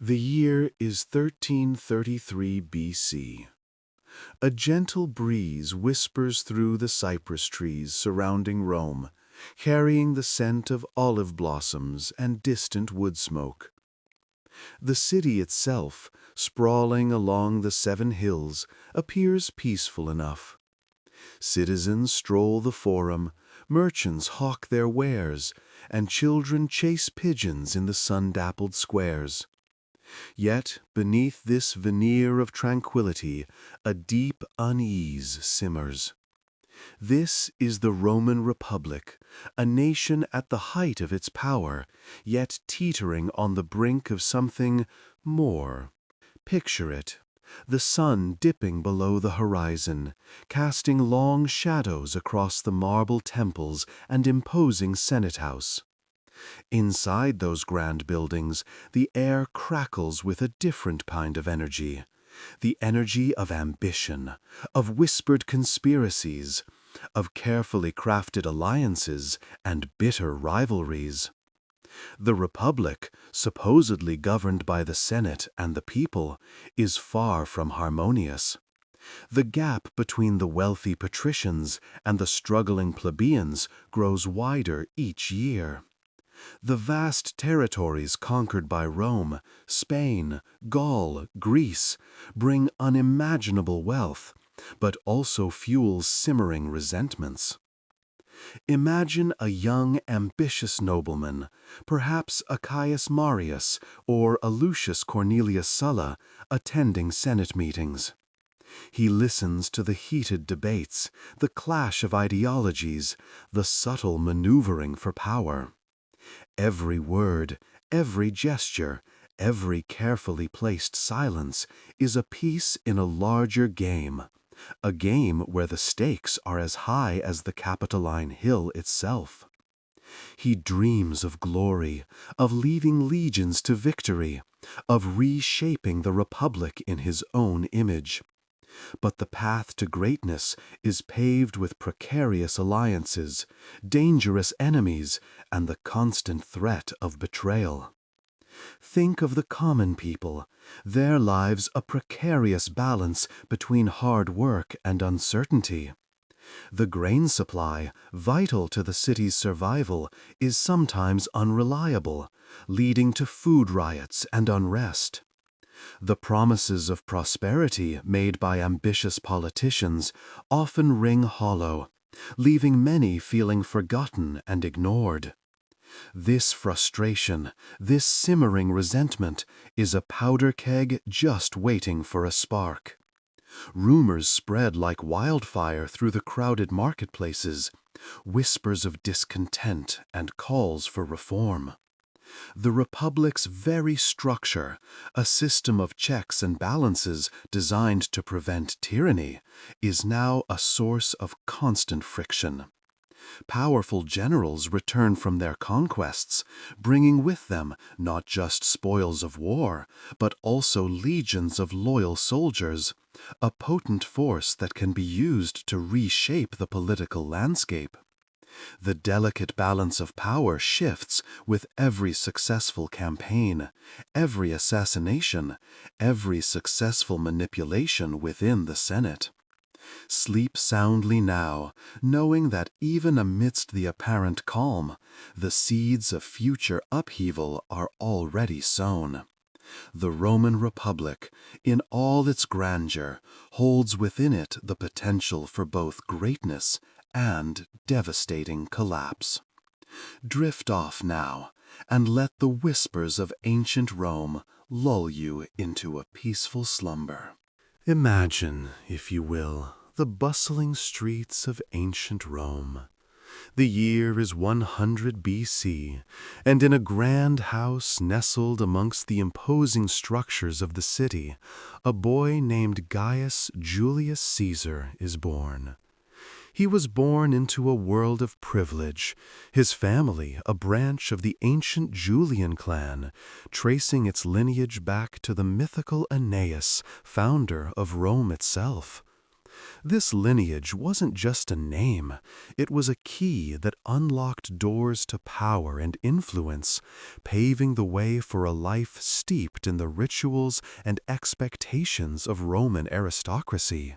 The year is 1333 BC. A gentle breeze whispers through the cypress trees surrounding Rome, carrying the scent of olive blossoms and distant wood smoke. The city itself, sprawling along the 7 hills, appears peaceful enough. Citizens stroll the forum, merchants hawk their wares, and children chase pigeons in the sun-dappled squares. Yet, beneath this veneer of tranquility, a deep unease simmers. This is the Roman Republic, a nation at the height of its power, yet teetering on the brink of something more. Picture it, the sun dipping below the horizon, casting long shadows across the marble temples and imposing Senate House. Inside those grand buildings, the air crackles with a different kind of energy. The energy of ambition, of whispered conspiracies, of carefully crafted alliances and bitter rivalries. The Republic, supposedly governed by the Senate and the people, is far from harmonious. The gap between the wealthy patricians and the struggling plebeians grows wider each year. The vast territories conquered by Rome, Spain, Gaul, Greece, bring unimaginable wealth, but also fuel simmering resentments. Imagine a young, ambitious nobleman, perhaps a Caius Marius or a Lucius Cornelius Sulla, attending Senate meetings. He listens to the heated debates, the clash of ideologies, the subtle maneuvering for power. Every word, every gesture, every carefully placed silence is a piece in a larger game, a game where the stakes are as high as the Capitoline Hill itself. He dreams of glory, of leading legions to victory, of reshaping the Republic in his own image. But the path to greatness is paved with precarious alliances, dangerous enemies, and the constant threat of betrayal. Think of the common people, their lives a precarious balance between hard work and uncertainty. The grain supply, vital to the city's survival, is sometimes unreliable, leading to food riots and unrest. The promises of prosperity made by ambitious politicians often ring hollow, leaving many feeling forgotten and ignored. This frustration, this simmering resentment, is a powder keg just waiting for a spark. Rumors spread like wildfire through the crowded marketplaces, whispers of discontent and calls for reform. The Republic's very structure, a system of checks and balances designed to prevent tyranny, is now a source of constant friction. Powerful generals return from their conquests, bringing with them not just spoils of war, but also legions of loyal soldiers, a potent force that can be used to reshape the political landscape. The delicate balance of power shifts with every successful campaign, every assassination, every successful manipulation within the Senate. Sleep soundly now, knowing that even amidst the apparent calm, the seeds of future upheaval are already sown. The Roman Republic, in all its grandeur, holds within it the potential for both greatness and devastating collapse. Drift off now, and let the whispers of ancient Rome lull you into a peaceful slumber. Imagine, if you will, the bustling streets of ancient Rome. The year is 100 BC, and in a grand house nestled amongst the imposing structures of the city, a boy named Gaius Julius Caesar is born. He was born into a world of privilege, his family a branch of the ancient Julian clan, tracing its lineage back to the mythical Aeneas, founder of Rome itself. This lineage wasn't just a name, it was a key that unlocked doors to power and influence, paving the way for a life steeped in the rituals and expectations of Roman aristocracy.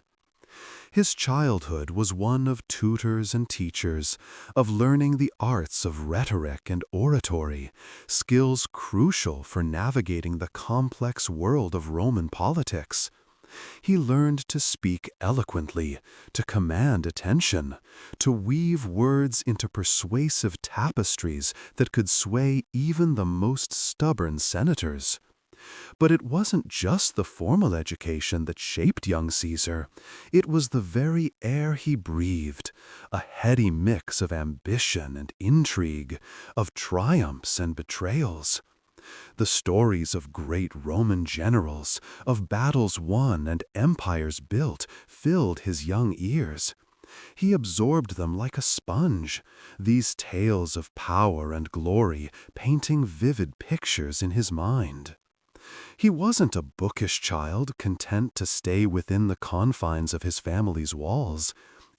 His childhood was one of tutors and teachers, of learning the arts of rhetoric and oratory, skills crucial for navigating the complex world of Roman politics. He learned to speak eloquently, to command attention, to weave words into persuasive tapestries that could sway even the most stubborn senators. But it wasn't just the formal education that shaped young Caesar. It was the very air he breathed, a heady mix of ambition and intrigue, of triumphs and betrayals. The stories of great Roman generals, of battles won and empires built, filled his young ears. He absorbed them like a sponge, these tales of power and glory painting vivid pictures in his mind. He wasn't a bookish child content to stay within the confines of his family's walls.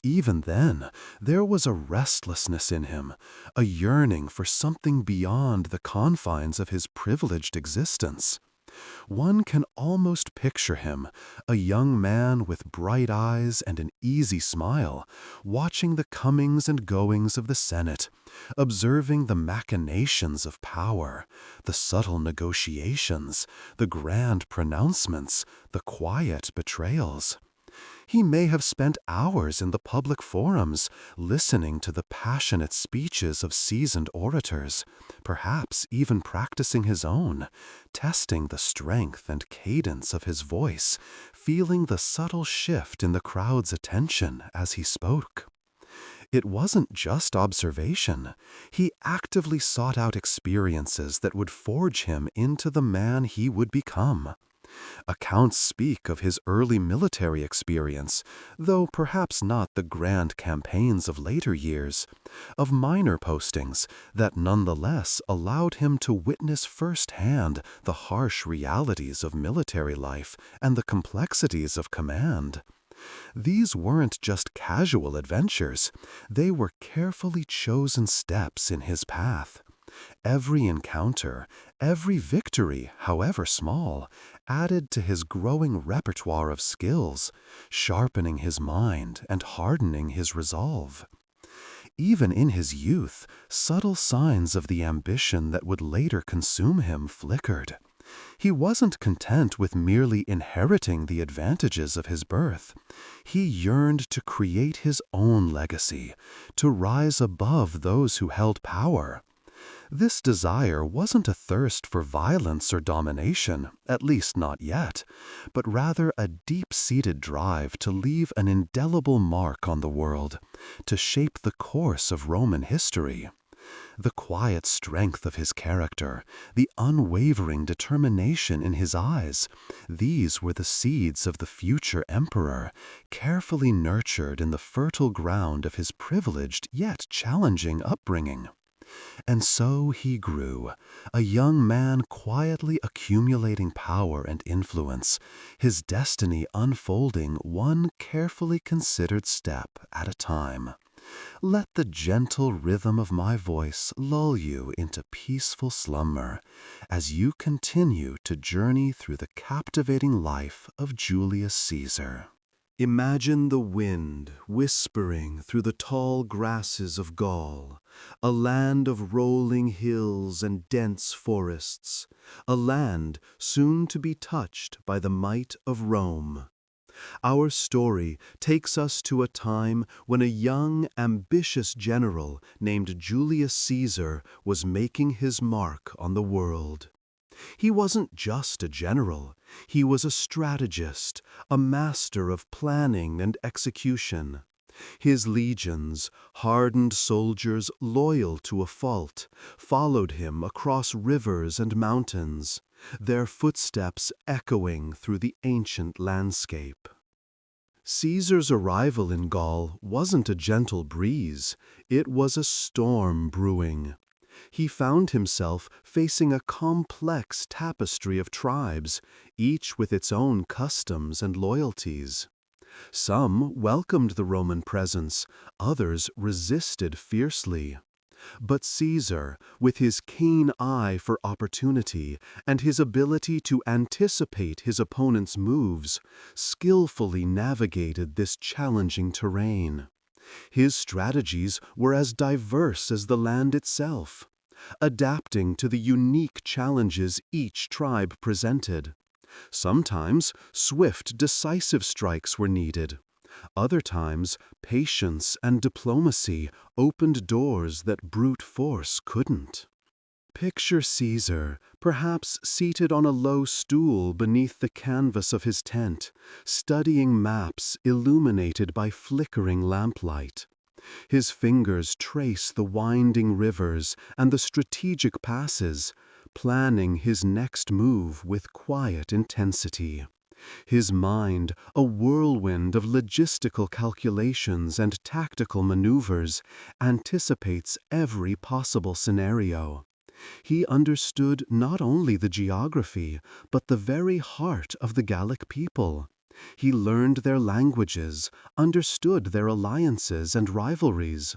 Even then, there was a restlessness in him, a yearning for something beyond the confines of his privileged existence. One can almost picture him, a young man with bright eyes and an easy smile, watching the comings and goings of the Senate, observing the machinations of power, the subtle negotiations, the grand pronouncements, the quiet betrayals. He may have spent hours in the public forums, listening to the passionate speeches of seasoned orators, perhaps even practicing his own, testing the strength and cadence of his voice, feeling the subtle shift in the crowd's attention as he spoke. It wasn't just observation. He actively sought out experiences that would forge him into the man he would become. Accounts speak of his early military experience, though perhaps not the grand campaigns of later years, of minor postings that nonetheless allowed him to witness firsthand the harsh realities of military life and the complexities of command. These weren't just casual adventures, they were carefully chosen steps in his path. Every encounter, every victory, however small, added to his growing repertoire of skills, sharpening his mind and hardening his resolve. Even in his youth, subtle signs of the ambition that would later consume him flickered. He wasn't content with merely inheriting the advantages of his birth. He yearned to create his own legacy, to rise above those who held power. This desire wasn't a thirst for violence or domination, at least not yet, but rather a deep-seated drive to leave an indelible mark on the world, to shape the course of Roman history. The quiet strength of his character, the unwavering determination in his eyes, these were the seeds of the future emperor, carefully nurtured in the fertile ground of his privileged yet challenging upbringing. And so he grew, a young man quietly accumulating power and influence, his destiny unfolding one carefully considered step at a time. Let the gentle rhythm of my voice lull you into peaceful slumber as you continue to journey through the captivating life of Julius Caesar. Imagine the wind whispering through the tall grasses of Gaul, a land of rolling hills and dense forests, a land soon to be touched by the might of Rome. Our story takes us to a time when a young, ambitious general named Julius Caesar was making his mark on the world. He wasn't just a general, he was a strategist, a master of planning and execution. His legions, hardened soldiers loyal to a fault, followed him across rivers and mountains, their footsteps echoing through the ancient landscape. Caesar's arrival in Gaul wasn't a gentle breeze, it was a storm brewing. He found himself facing a complex tapestry of tribes, each with its own customs and loyalties. Some welcomed the Roman presence, others resisted fiercely. But Caesar, with his keen eye for opportunity and his ability to anticipate his opponent's moves, skillfully navigated this challenging terrain. His strategies were as diverse as the land itself, adapting to the unique challenges each tribe presented. Sometimes swift, decisive strikes were needed. Other times, patience and diplomacy opened doors that brute force couldn't. Picture Caesar, perhaps seated on a low stool beneath the canvas of his tent, studying maps illuminated by flickering lamplight. His fingers trace the winding rivers and the strategic passes, planning his next move with quiet intensity. His mind, a whirlwind of logistical calculations and tactical maneuvers, anticipates every possible scenario. He understood not only the geography, but the very heart of the Gallic people. He learned their languages, understood their alliances and rivalries,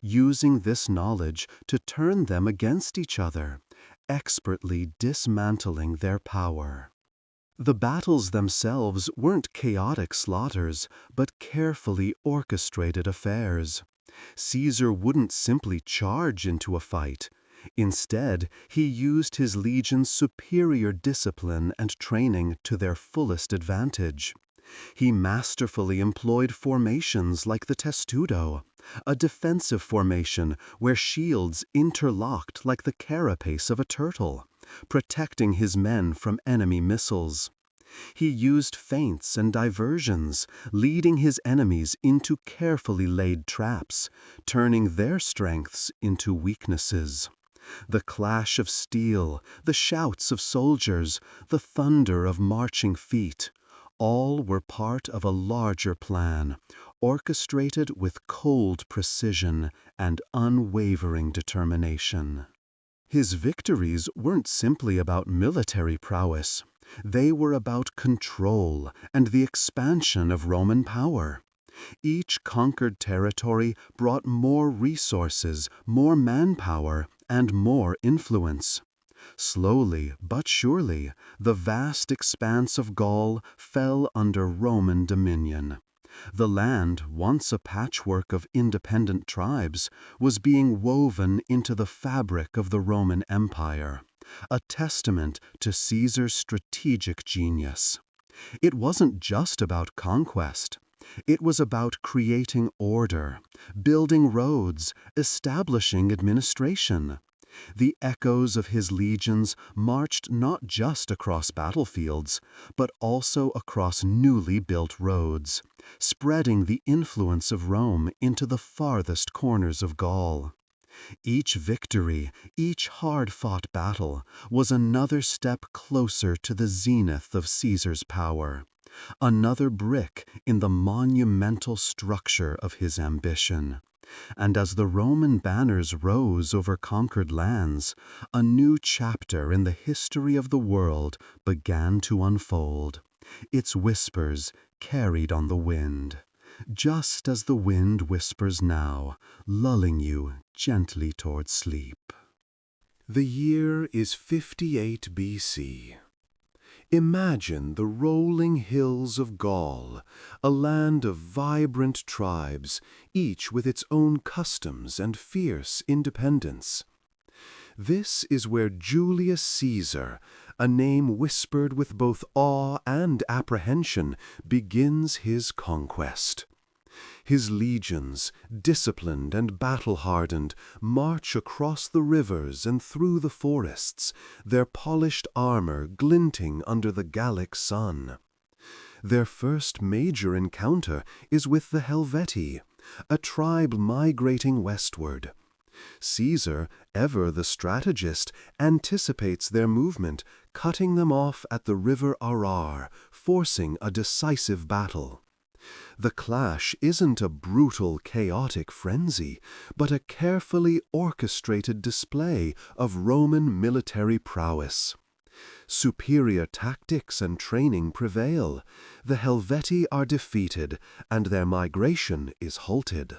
using this knowledge to turn them against each other, expertly dismantling their power. The battles themselves weren't chaotic slaughters, but carefully orchestrated affairs. Caesar wouldn't simply charge into a fight. Instead, he used his legion's superior discipline and training to their fullest advantage. He masterfully employed formations like the testudo, a defensive formation where shields interlocked like the carapace of a turtle, protecting his men from enemy missiles. He used feints and diversions, leading his enemies into carefully laid traps, turning their strengths into weaknesses. The clash of steel, the shouts of soldiers, the thunder of marching feet, all were part of a larger plan, orchestrated with cold precision and unwavering determination. His victories weren't simply about military prowess. They were about control and the expansion of Roman power. Each conquered territory brought more resources, more manpower, and more influence. Slowly but surely, the vast expanse of Gaul fell under Roman dominion. The land, once a patchwork of independent tribes, was being woven into the fabric of the Roman Empire, a testament to Caesar's strategic genius. It wasn't just about conquest. It was about creating order, building roads, establishing administration. The echoes of his legions marched not just across battlefields, but also across newly built roads, spreading the influence of Rome into the farthest corners of Gaul. Each victory, each hard-fought battle, was another step closer to the zenith of Caesar's power, another brick in the monumental structure of his ambition. And as the Roman banners rose over conquered lands, a new chapter in the history of the world began to unfold, its whispers carried on the wind, just as the wind whispers now, lulling you gently toward sleep. The year is 58 BC. Imagine the rolling hills of Gaul, a land of vibrant tribes, each with its own customs and fierce independence. This is where Julius Caesar, a name whispered with both awe and apprehension, begins his conquest. His legions, disciplined and battle-hardened, march across the rivers and through the forests, their polished armor glinting under the Gallic sun. Their first major encounter is with the Helvetii, a tribe migrating westward. Caesar, ever the strategist, anticipates their movement, cutting them off at the river Arar, forcing a decisive battle. The clash isn't a brutal, chaotic frenzy, but a carefully orchestrated display of Roman military prowess. Superior tactics and training prevail. The Helvetii are defeated, and their migration is halted.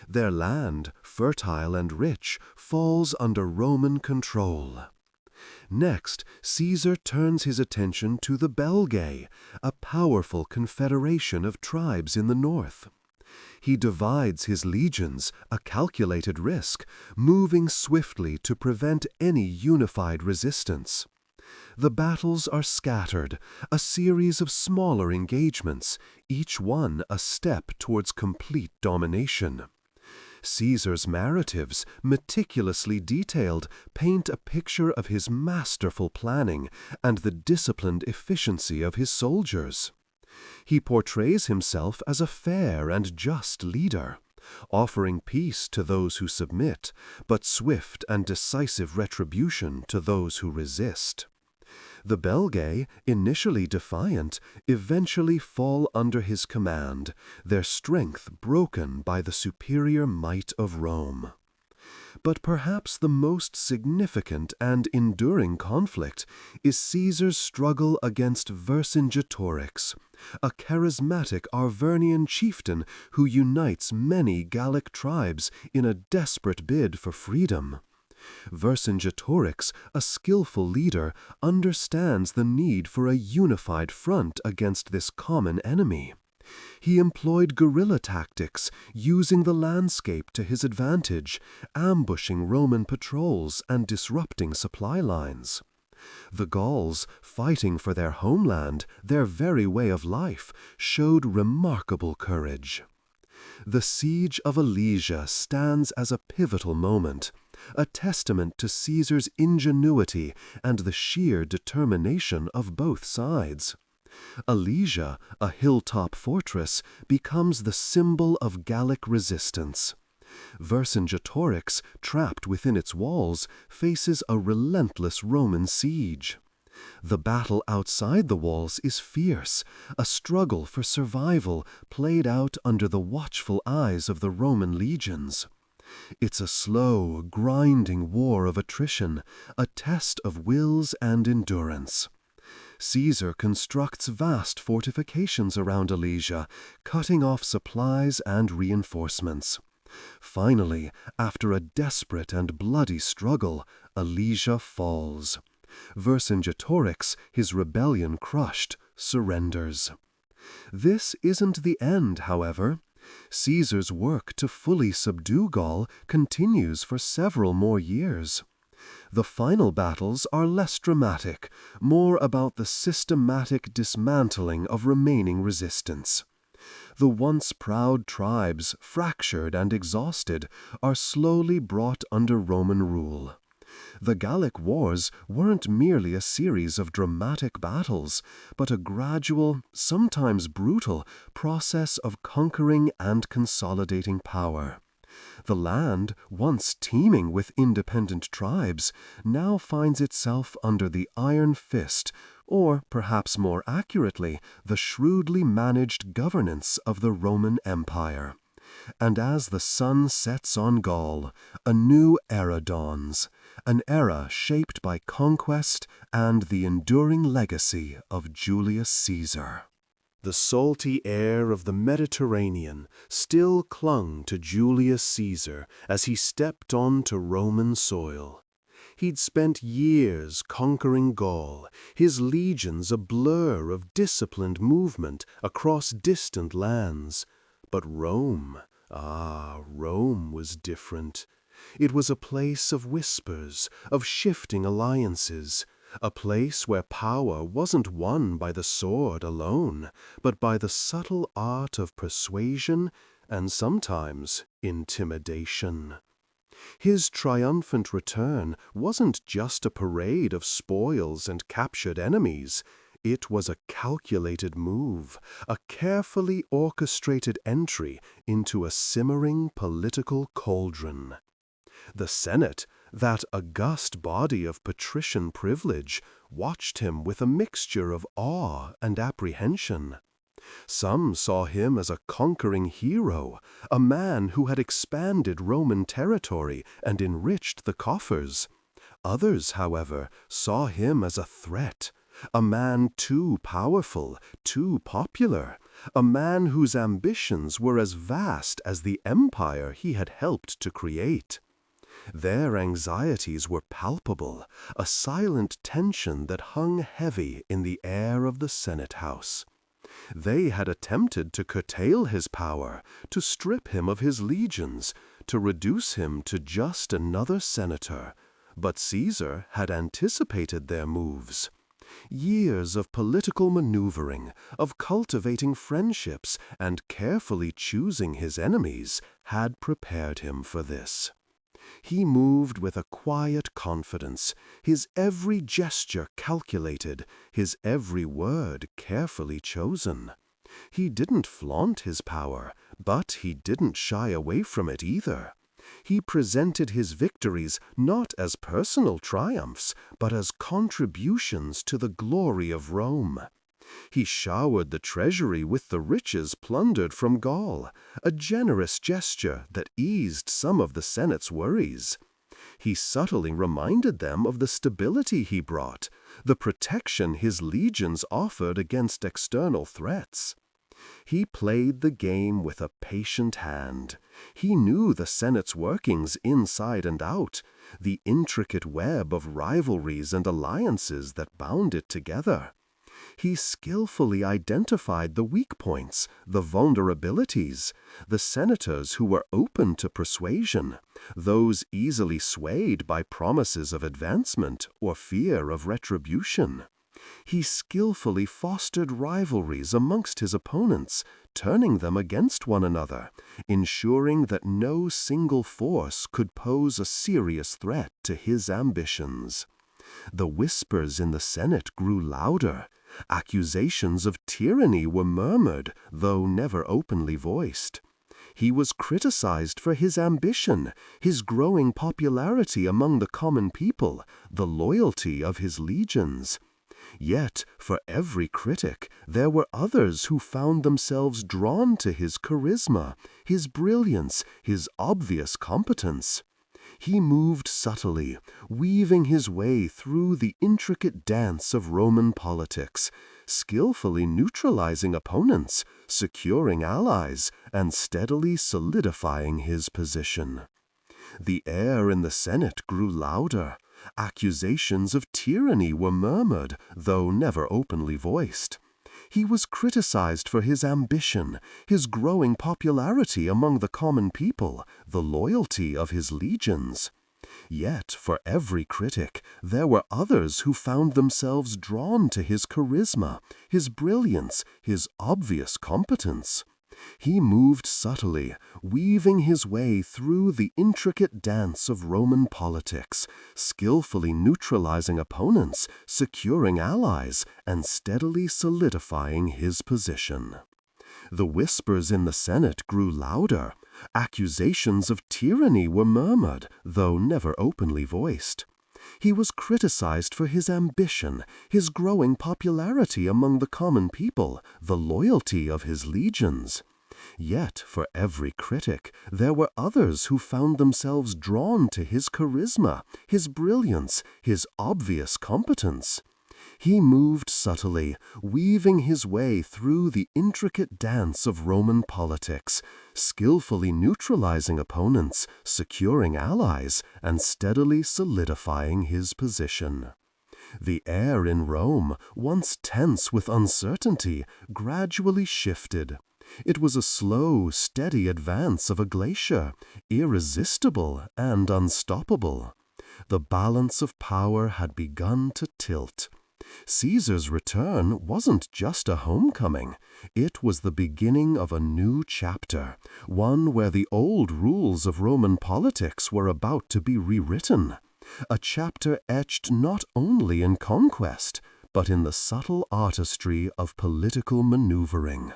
Their land, fertile and rich, falls under Roman control. Next, Caesar turns his attention to the Belgae, a powerful confederation of tribes in the north. He divides his legions, a calculated risk, moving swiftly to prevent any unified resistance. The battles are scattered, a series of smaller engagements, each one a step towards complete domination. Caesar's narratives, meticulously detailed, paint a picture of his masterful planning and the disciplined efficiency of his soldiers. He portrays himself as a fair and just leader, offering peace to those who submit, but swift and decisive retribution to those who resist. The Belgae, initially defiant, eventually fall under his command, their strength broken by the superior might of Rome. But perhaps the most significant and enduring conflict is Caesar's struggle against Vercingetorix, a charismatic Arvernian chieftain who unites many Gallic tribes in a desperate bid for freedom. Vercingetorix, a skillful leader, understands the need for a unified front against this common enemy. He employed guerrilla tactics, using the landscape to his advantage, ambushing Roman patrols and disrupting supply lines. The Gauls, fighting for their homeland, their very way of life, showed remarkable courage. The siege of Alesia stands as a pivotal moment, a testament to Caesar's ingenuity and the sheer determination of both sides. Alesia, a hilltop fortress, becomes the symbol of Gallic resistance. Vercingetorix, trapped within its walls, faces a relentless Roman siege. The battle outside the walls is fierce, a struggle for survival played out under the watchful eyes of the Roman legions. It's a slow, grinding war of attrition, a test of wills and endurance. Caesar constructs vast fortifications around Alesia, cutting off supplies and reinforcements. Finally, after a desperate and bloody struggle, Alesia falls. Vercingetorix, his rebellion crushed, surrenders. This isn't the end, however. Caesar's work to fully subdue Gaul continues for several more years. The final battles are less dramatic, more about the systematic dismantling of remaining resistance. The once proud tribes, fractured and exhausted, are slowly brought under Roman rule. The Gallic Wars weren't merely a series of dramatic battles, but a gradual, sometimes brutal, process of conquering and consolidating power. The land, once teeming with independent tribes, now finds itself under the iron fist, or perhaps more accurately, the shrewdly managed governance of the Roman Empire. And as the sun sets on Gaul, a new era dawns, an era shaped by conquest and the enduring legacy of Julius Caesar. The salty air of the Mediterranean still clung to Julius Caesar as he stepped onto Roman soil. He'd spent years conquering Gaul, his legions a blur of disciplined movement across distant lands. But Rome, Rome was different. It was a place of whispers, of shifting alliances, a place where power wasn't won by the sword alone, but by the subtle art of persuasion and sometimes intimidation. His triumphant return wasn't just a parade of spoils and captured enemies. It was a calculated move, a carefully orchestrated entry into a simmering political cauldron. The Senate, that august body of patrician privilege, watched him with a mixture of awe and apprehension. Some saw him as a conquering hero, a man who had expanded Roman territory and enriched the coffers. Others, however, saw him as a threat, a man too powerful, too popular, a man whose ambitions were as vast as the empire he had helped to create. Their anxieties were palpable, a silent tension that hung heavy in the air of the Senate House. They had attempted to curtail his power, to strip him of his legions, to reduce him to just another senator. But Caesar had anticipated their moves. Years of political maneuvering, of cultivating friendships and carefully choosing his enemies had prepared him for this. He moved with a quiet confidence, his every gesture calculated, his every word carefully chosen. He didn't flaunt his power, but he didn't shy away from it either. He presented his victories not as personal triumphs, but as contributions to the glory of Rome. He showered the treasury with the riches plundered from Gaul, a generous gesture that eased some of the Senate's worries. He subtly reminded them of the stability he brought, the protection his legions offered against external threats. He played the game with a patient hand. He knew the Senate's workings inside and out, the intricate web of rivalries and alliances that bound it together. He skillfully identified the weak points, the vulnerabilities, the senators who were open to persuasion, those easily swayed by promises of advancement or fear of retribution. He skillfully fostered rivalries amongst his opponents, turning them against one another, ensuring that no single force could pose a serious threat to his ambitions. The whispers in the Senate grew louder. Accusations of tyranny were murmured, though never openly voiced. He was criticized for his ambition, his growing popularity among the common people, the loyalty of his legions. Yet, for every critic, there were others who found themselves drawn to his charisma, his brilliance, his obvious competence. He moved subtly, weaving his way through the intricate dance of Roman politics, skillfully neutralizing opponents, securing allies, and steadily solidifying his position. The air in the Senate grew louder. Accusations of tyranny were murmured, though never openly voiced. He was criticized for his ambition, his growing popularity among the common people, the loyalty of his legions. Yet, for every critic, there were others who found themselves drawn to his charisma, his brilliance, his obvious competence. He moved subtly, weaving his way through the intricate dance of Roman politics, skillfully neutralizing opponents, securing allies, and steadily solidifying his position. The whispers in the Senate grew louder. Accusations of tyranny were murmured, though never openly voiced. He was criticized for his ambition, his growing popularity among the common people, the loyalty of his legions. Yet, for every critic, there were others who found themselves drawn to his charisma, his brilliance, his obvious competence. He moved subtly, weaving his way through the intricate dance of Roman politics, skillfully neutralizing opponents, securing allies, and steadily solidifying his position. The air in Rome, once tense with uncertainty, gradually shifted. It was a slow, steady advance of a glacier, irresistible and unstoppable. The balance of power had begun to tilt. Caesar's return wasn't just a homecoming. It was the beginning of a new chapter, one where the old rules of Roman politics were about to be rewritten. A chapter etched not only in conquest, but in the subtle artistry of political maneuvering.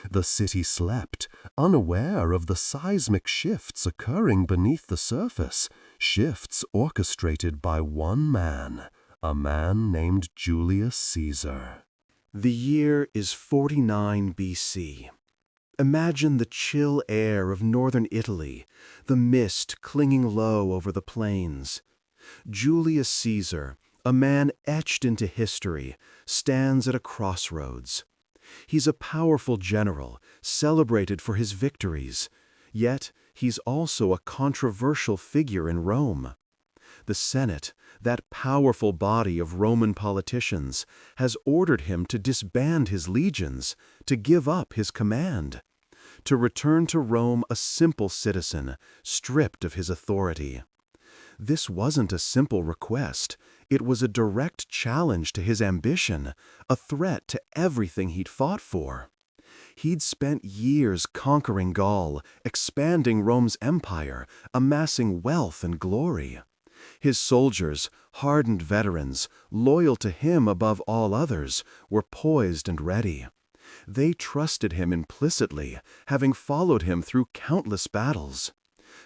The city slept, unaware of the seismic shifts occurring beneath the surface, shifts orchestrated by one man, a man named Julius Caesar. The year is 49 BC. Imagine the chill air of northern Italy, the mist clinging low over the plains. Julius Caesar, a man etched into history, stands at a crossroads. He's a powerful general, celebrated for his victories, yet he's also a controversial figure in Rome. The Senate, that powerful body of Roman politicians, has ordered him to disband his legions, to give up his command, to return to Rome a simple citizen, stripped of his authority. This wasn't a simple request. It was a direct challenge to his ambition, a threat to everything he'd fought for. He'd spent years conquering Gaul, expanding Rome's empire, amassing wealth and glory. His soldiers, hardened veterans, loyal to him above all others, were poised and ready. They trusted him implicitly, having followed him through countless battles.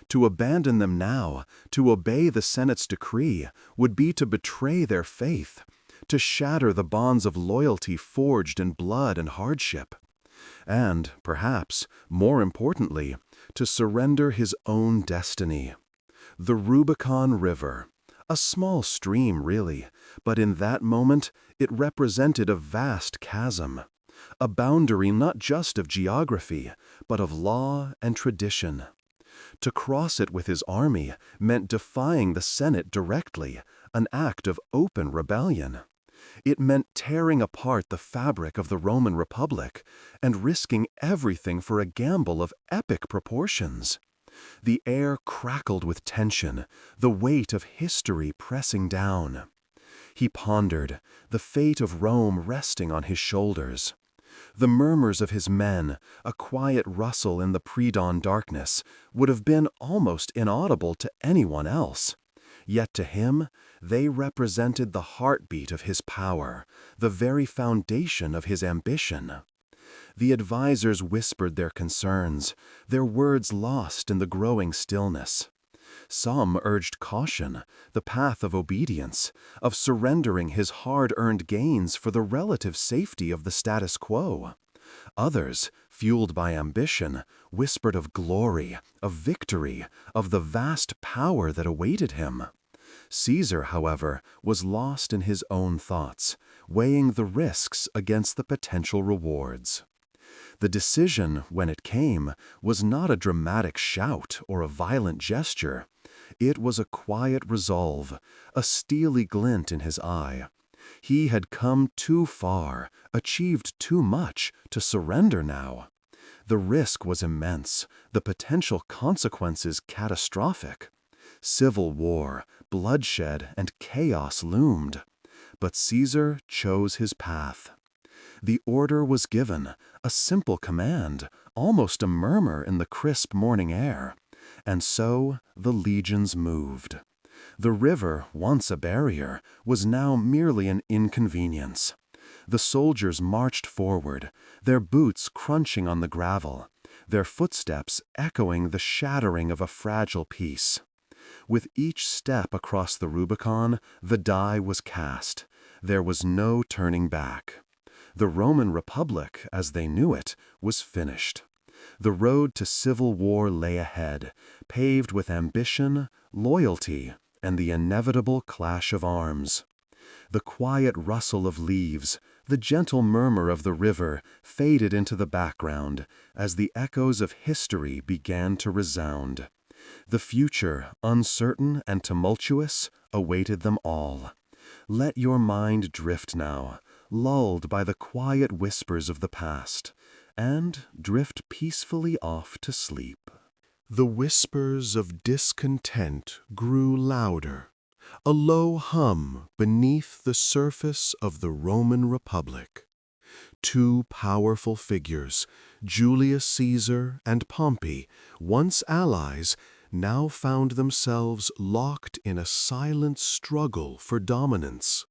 To abandon them now, to obey the Senate's decree, would be to betray their faith, to shatter the bonds of loyalty forged in blood and hardship. And, perhaps, more importantly, to surrender his own destiny. The Rubicon River. A small stream, really, but in that moment it represented a vast chasm. A boundary not just of geography, but of law and tradition. To cross it with his army meant defying the Senate directly, an act of open rebellion. It meant tearing apart the fabric of the Roman Republic and risking everything for a gamble of epic proportions. The air crackled with tension, the weight of history pressing down. He pondered, the fate of Rome resting on his shoulders. The murmurs of his men, a quiet rustle in the pre-dawn darkness, would have been almost inaudible to anyone else. Yet to him, they represented the heartbeat of his power, the very foundation of his ambition. The advisors whispered their concerns, their words lost in the growing stillness. Some urged caution, the path of obedience, of surrendering his hard-earned gains for the relative safety of the status quo. Others, fueled by ambition, whispered of glory, of victory, of the vast power that awaited him. Caesar, however, was lost in his own thoughts, weighing the risks against the potential rewards. The decision, when it came, was not a dramatic shout or a violent gesture. It was a quiet resolve, a steely glint in his eye. He had come too far, achieved too much, to surrender now. The risk was immense, the potential consequences catastrophic. Civil war, bloodshed, and chaos loomed. But Caesar chose his path. The order was given, a simple command, almost a murmur in the crisp morning air. And so the legions moved. The river, once a barrier, was now merely an inconvenience. The soldiers marched forward, their boots crunching on the gravel, their footsteps echoing the shattering of a fragile peace. With each step across the Rubicon, the die was cast. There was no turning back. The Roman Republic, as they knew it, was finished. The road to civil war lay ahead, paved with ambition, loyalty, and the inevitable clash of arms. The quiet rustle of leaves, the gentle murmur of the river faded into the background as the echoes of history began to resound. The future, uncertain and tumultuous, awaited them all. Let your mind drift now, lulled by the quiet whispers of the past, and drift peacefully off to sleep. The whispers of discontent grew louder, a low hum beneath the surface of the Roman Republic. Two powerful figures, Julius Caesar and Pompey, once allies, now found themselves locked in a silent struggle for dominance.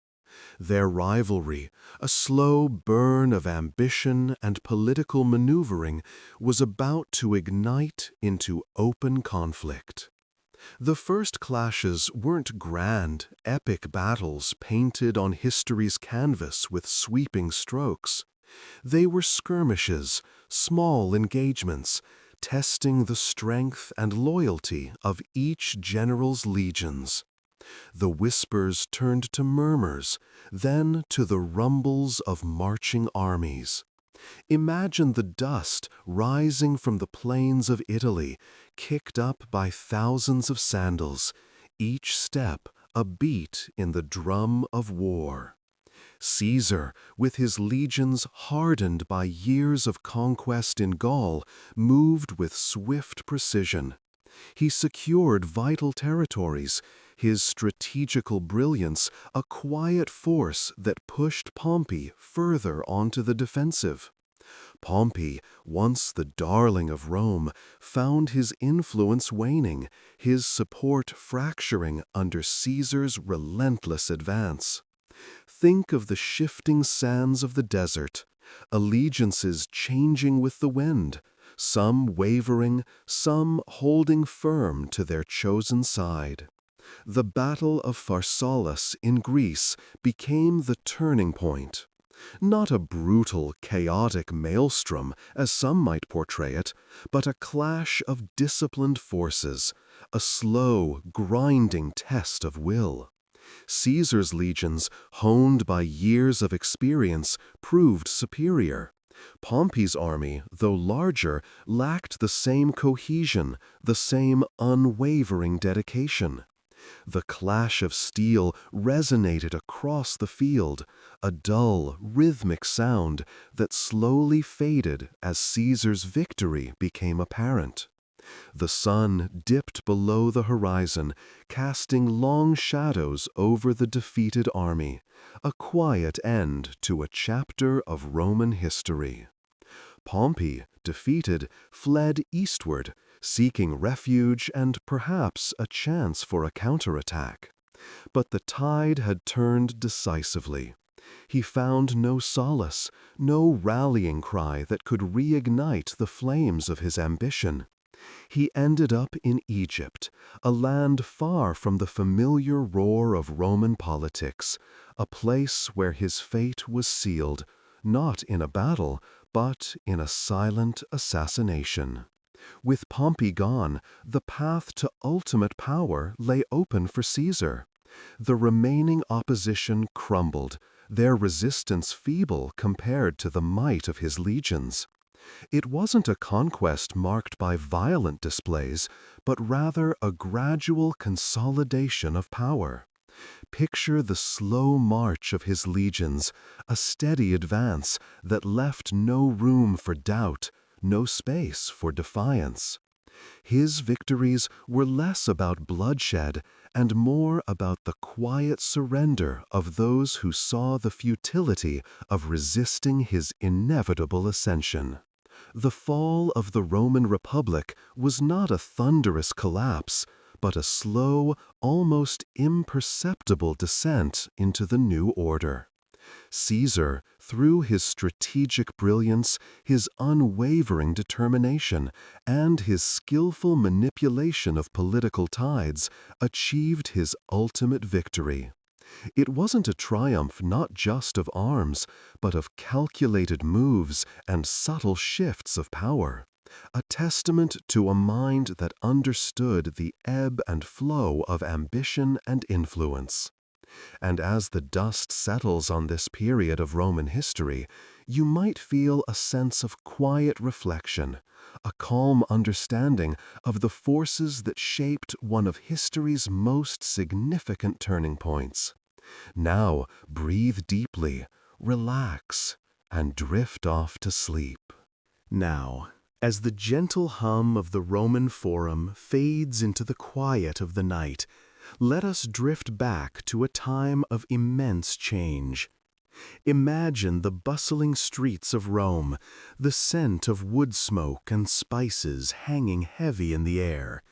Their rivalry, a slow burn of ambition and political maneuvering, was about to ignite into open conflict. The first clashes weren't grand, epic battles painted on history's canvas with sweeping strokes. They were skirmishes, small engagements, testing the strength and loyalty of each general's legions. The whispers turned to murmurs, then to the rumbles of marching armies. Imagine the dust rising from the plains of Italy, kicked up by thousands of sandals, each step a beat in the drum of war. Caesar, with his legions hardened by years of conquest in Gaul, moved with swift precision. He secured vital territories, his strategical brilliance a quiet force that pushed Pompey further onto the defensive. Pompey, once the darling of Rome, found his influence waning, his support fracturing under Caesar's relentless advance. Think of the shifting sands of the desert, allegiances changing with the wind, some wavering, some holding firm to their chosen side. The Battle of Pharsalus in Greece became the turning point. Not a brutal, chaotic maelstrom, as some might portray it, but a clash of disciplined forces, a slow, grinding test of will. Caesar's legions, honed by years of experience, proved superior. Pompey's army, though larger, lacked the same cohesion, the same unwavering dedication. The clash of steel resonated across the field, a dull, rhythmic sound that slowly faded as Caesar's victory became apparent. The sun dipped below the horizon, casting long shadows over the defeated army, a quiet end to a chapter of Roman history. Pompey, defeated, fled eastward, seeking refuge and perhaps a chance for a counterattack. But the tide had turned decisively. He found no solace, no rallying cry that could reignite the flames of his ambition. He ended up in Egypt, a land far from the familiar roar of Roman politics, a place where his fate was sealed, not in a battle, but in a silent assassination. With Pompey gone, the path to ultimate power lay open for Caesar. The remaining opposition crumbled, their resistance feeble compared to the might of his legions. It wasn't a conquest marked by violent displays, but rather a gradual consolidation of power. Picture the slow march of his legions, a steady advance that left no room for doubt, no space for defiance. His victories were less about bloodshed and more about the quiet surrender of those who saw the futility of resisting his inevitable ascension. The fall of the Roman Republic was not a thunderous collapse, but a slow, almost imperceptible descent into the new order. Caesar, through his strategic brilliance, his unwavering determination, and his skillful manipulation of political tides, achieved his ultimate victory. It wasn't a triumph not just of arms, but of calculated moves and subtle shifts of power, a testament to a mind that understood the ebb and flow of ambition and influence. And as the dust settles on this period of Roman history, you might feel a sense of quiet reflection, a calm understanding of the forces that shaped one of history's most significant turning points. Now, breathe deeply, relax, and drift off to sleep. Now, as the gentle hum of the Roman Forum fades into the quiet of the night, let us drift back to a time of immense change. Imagine the bustling streets of Rome, the scent of wood smoke and spices hanging heavy in the air.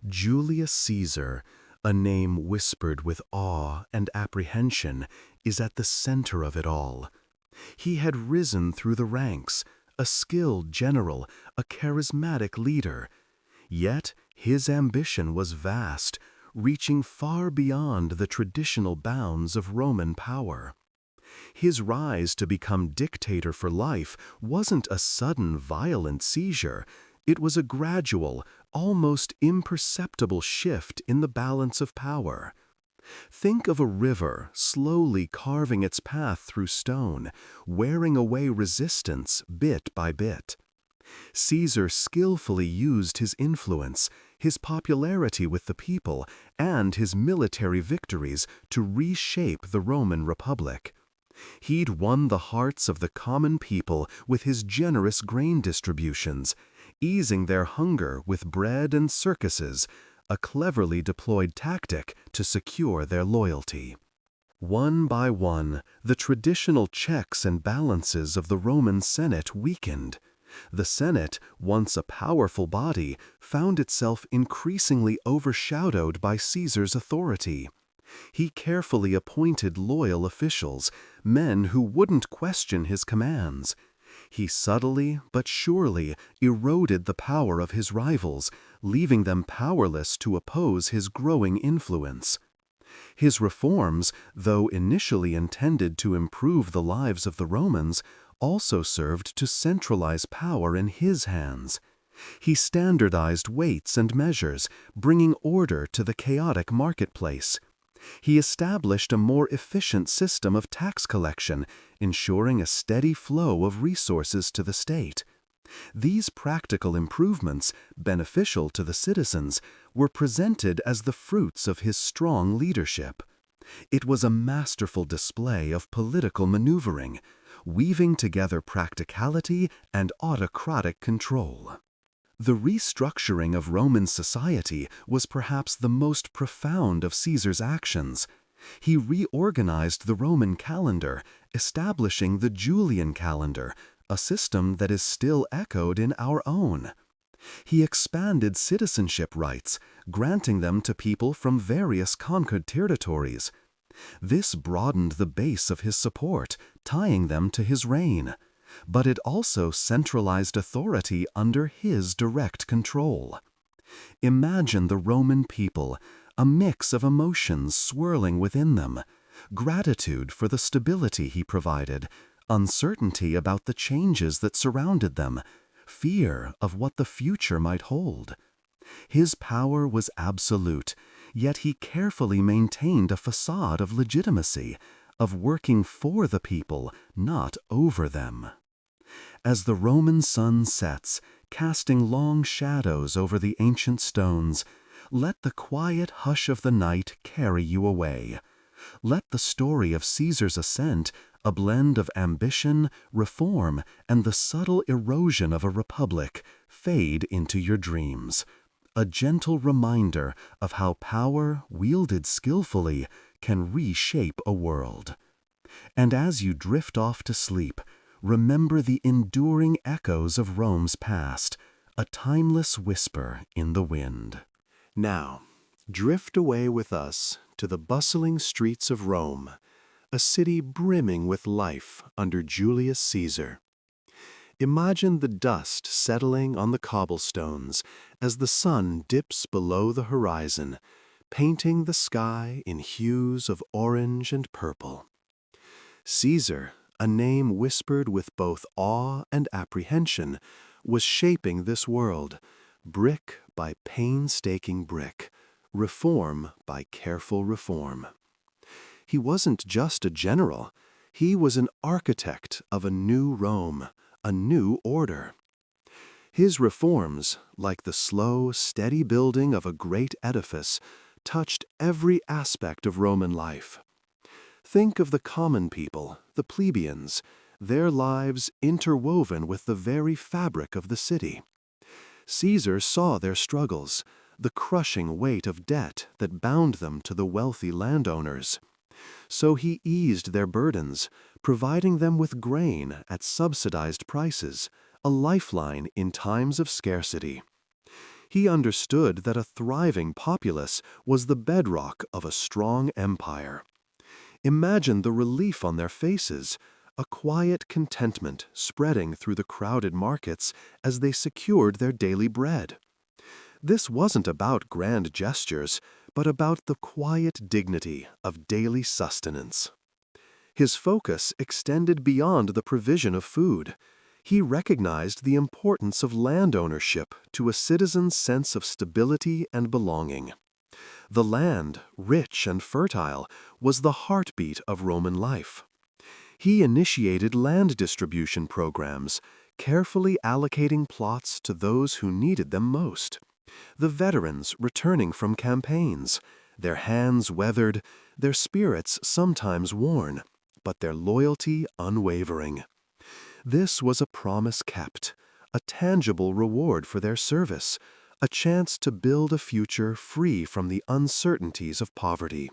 Julius Caesar, a name whispered with awe and apprehension, is at the center of it all. He had risen through the ranks, a skilled general, a charismatic leader. Yet his ambition was vast, reaching far beyond the traditional bounds of Roman power. His rise to become dictator for life wasn't a sudden violent seizure. It was a gradual, almost imperceptible shift in the balance of power. Think of a river slowly carving its path through stone, wearing away resistance bit by bit. Caesar skillfully used his influence, his popularity with the people, and his military victories to reshape the Roman Republic. He'd won the hearts of the common people with his generous grain distributions, easing their hunger with bread and circuses, a cleverly deployed tactic to secure their loyalty. One by one, the traditional checks and balances of the Roman Senate weakened. The Senate, once a powerful body, found itself increasingly overshadowed by Caesar's authority. He carefully appointed loyal officials, men who wouldn't question his commands. He subtly but surely eroded the power of his rivals, leaving them powerless to oppose his growing influence. His reforms, though initially intended to improve the lives of the Romans, also served to centralize power in his hands. He standardized weights and measures, bringing order to the chaotic marketplace. He established a more efficient system of tax collection, ensuring a steady flow of resources to the state. These practical improvements, beneficial to the citizens, were presented as the fruits of his strong leadership. It was a masterful display of political maneuvering, weaving together practicality and autocratic control. The restructuring of Roman society was perhaps the most profound of Caesar's actions. He reorganized the Roman calendar, establishing the Julian calendar, a system that is still echoed in our own. He expanded citizenship rights, granting them to people from various conquered territories. This broadened the base of his support, tying them to his reign. But it also centralized authority under his direct control. Imagine the Roman people, a mix of emotions swirling within them: gratitude for the stability he provided, uncertainty about the changes that surrounded them, fear of what the future might hold. His power was absolute, yet he carefully maintained a facade of legitimacy, of working for the people, not over them. As the Roman sun sets, casting long shadows over the ancient stones, let the quiet hush of the night carry you away. Let the story of Caesar's ascent, a blend of ambition, reform, and the subtle erosion of a republic, fade into your dreams. A gentle reminder of how power, wielded skillfully, can reshape a world. And as you drift off to sleep, remember the enduring echoes of Rome's past, a timeless whisper in the wind. Now, drift away with us to the bustling streets of Rome, a city brimming with life under Julius Caesar. Imagine the dust settling on the cobblestones as the sun dips below the horizon, painting the sky in hues of orange and purple. Caesar, a name whispered with both awe and apprehension, was shaping this world, brick by painstaking brick, reform by careful reform. He wasn't just a general, he was an architect of a new Rome, a new order. His reforms, like the slow, steady building of a great edifice, touched every aspect of Roman life. Think of the common people, the plebeians, their lives interwoven with the very fabric of the city. Caesar saw their struggles, the crushing weight of debt that bound them to the wealthy landowners. So he eased their burdens, providing them with grain at subsidized prices, a lifeline in times of scarcity. He understood that a thriving populace was the bedrock of a strong empire. Imagine the relief on their faces, a quiet contentment spreading through the crowded markets as they secured their daily bread. This wasn't about grand gestures, but about the quiet dignity of daily sustenance. His focus extended beyond the provision of food. He recognized the importance of land ownership to a citizen's sense of stability and belonging. The land, rich and fertile, was the heartbeat of Roman life. He initiated land distribution programs, carefully allocating plots to those who needed them most. The veterans returning from campaigns, their hands weathered, their spirits sometimes worn, but their loyalty unwavering. This was a promise kept, a tangible reward for their service, a chance to build a future free from the uncertainties of poverty.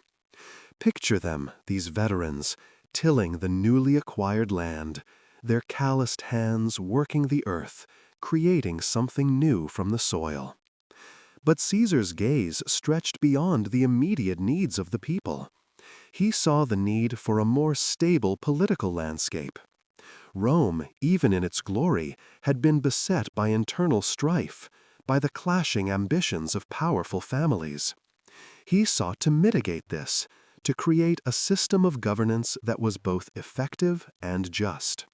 Picture them, these veterans, tilling the newly acquired land, their calloused hands working the earth, creating something new from the soil. But Caesar's gaze stretched beyond the immediate needs of the people. He saw the need for a more stable political landscape. Rome, even in its glory, had been beset by internal strife, by the clashing ambitions of powerful families. He sought to mitigate this, to create a system of governance that was both effective and just.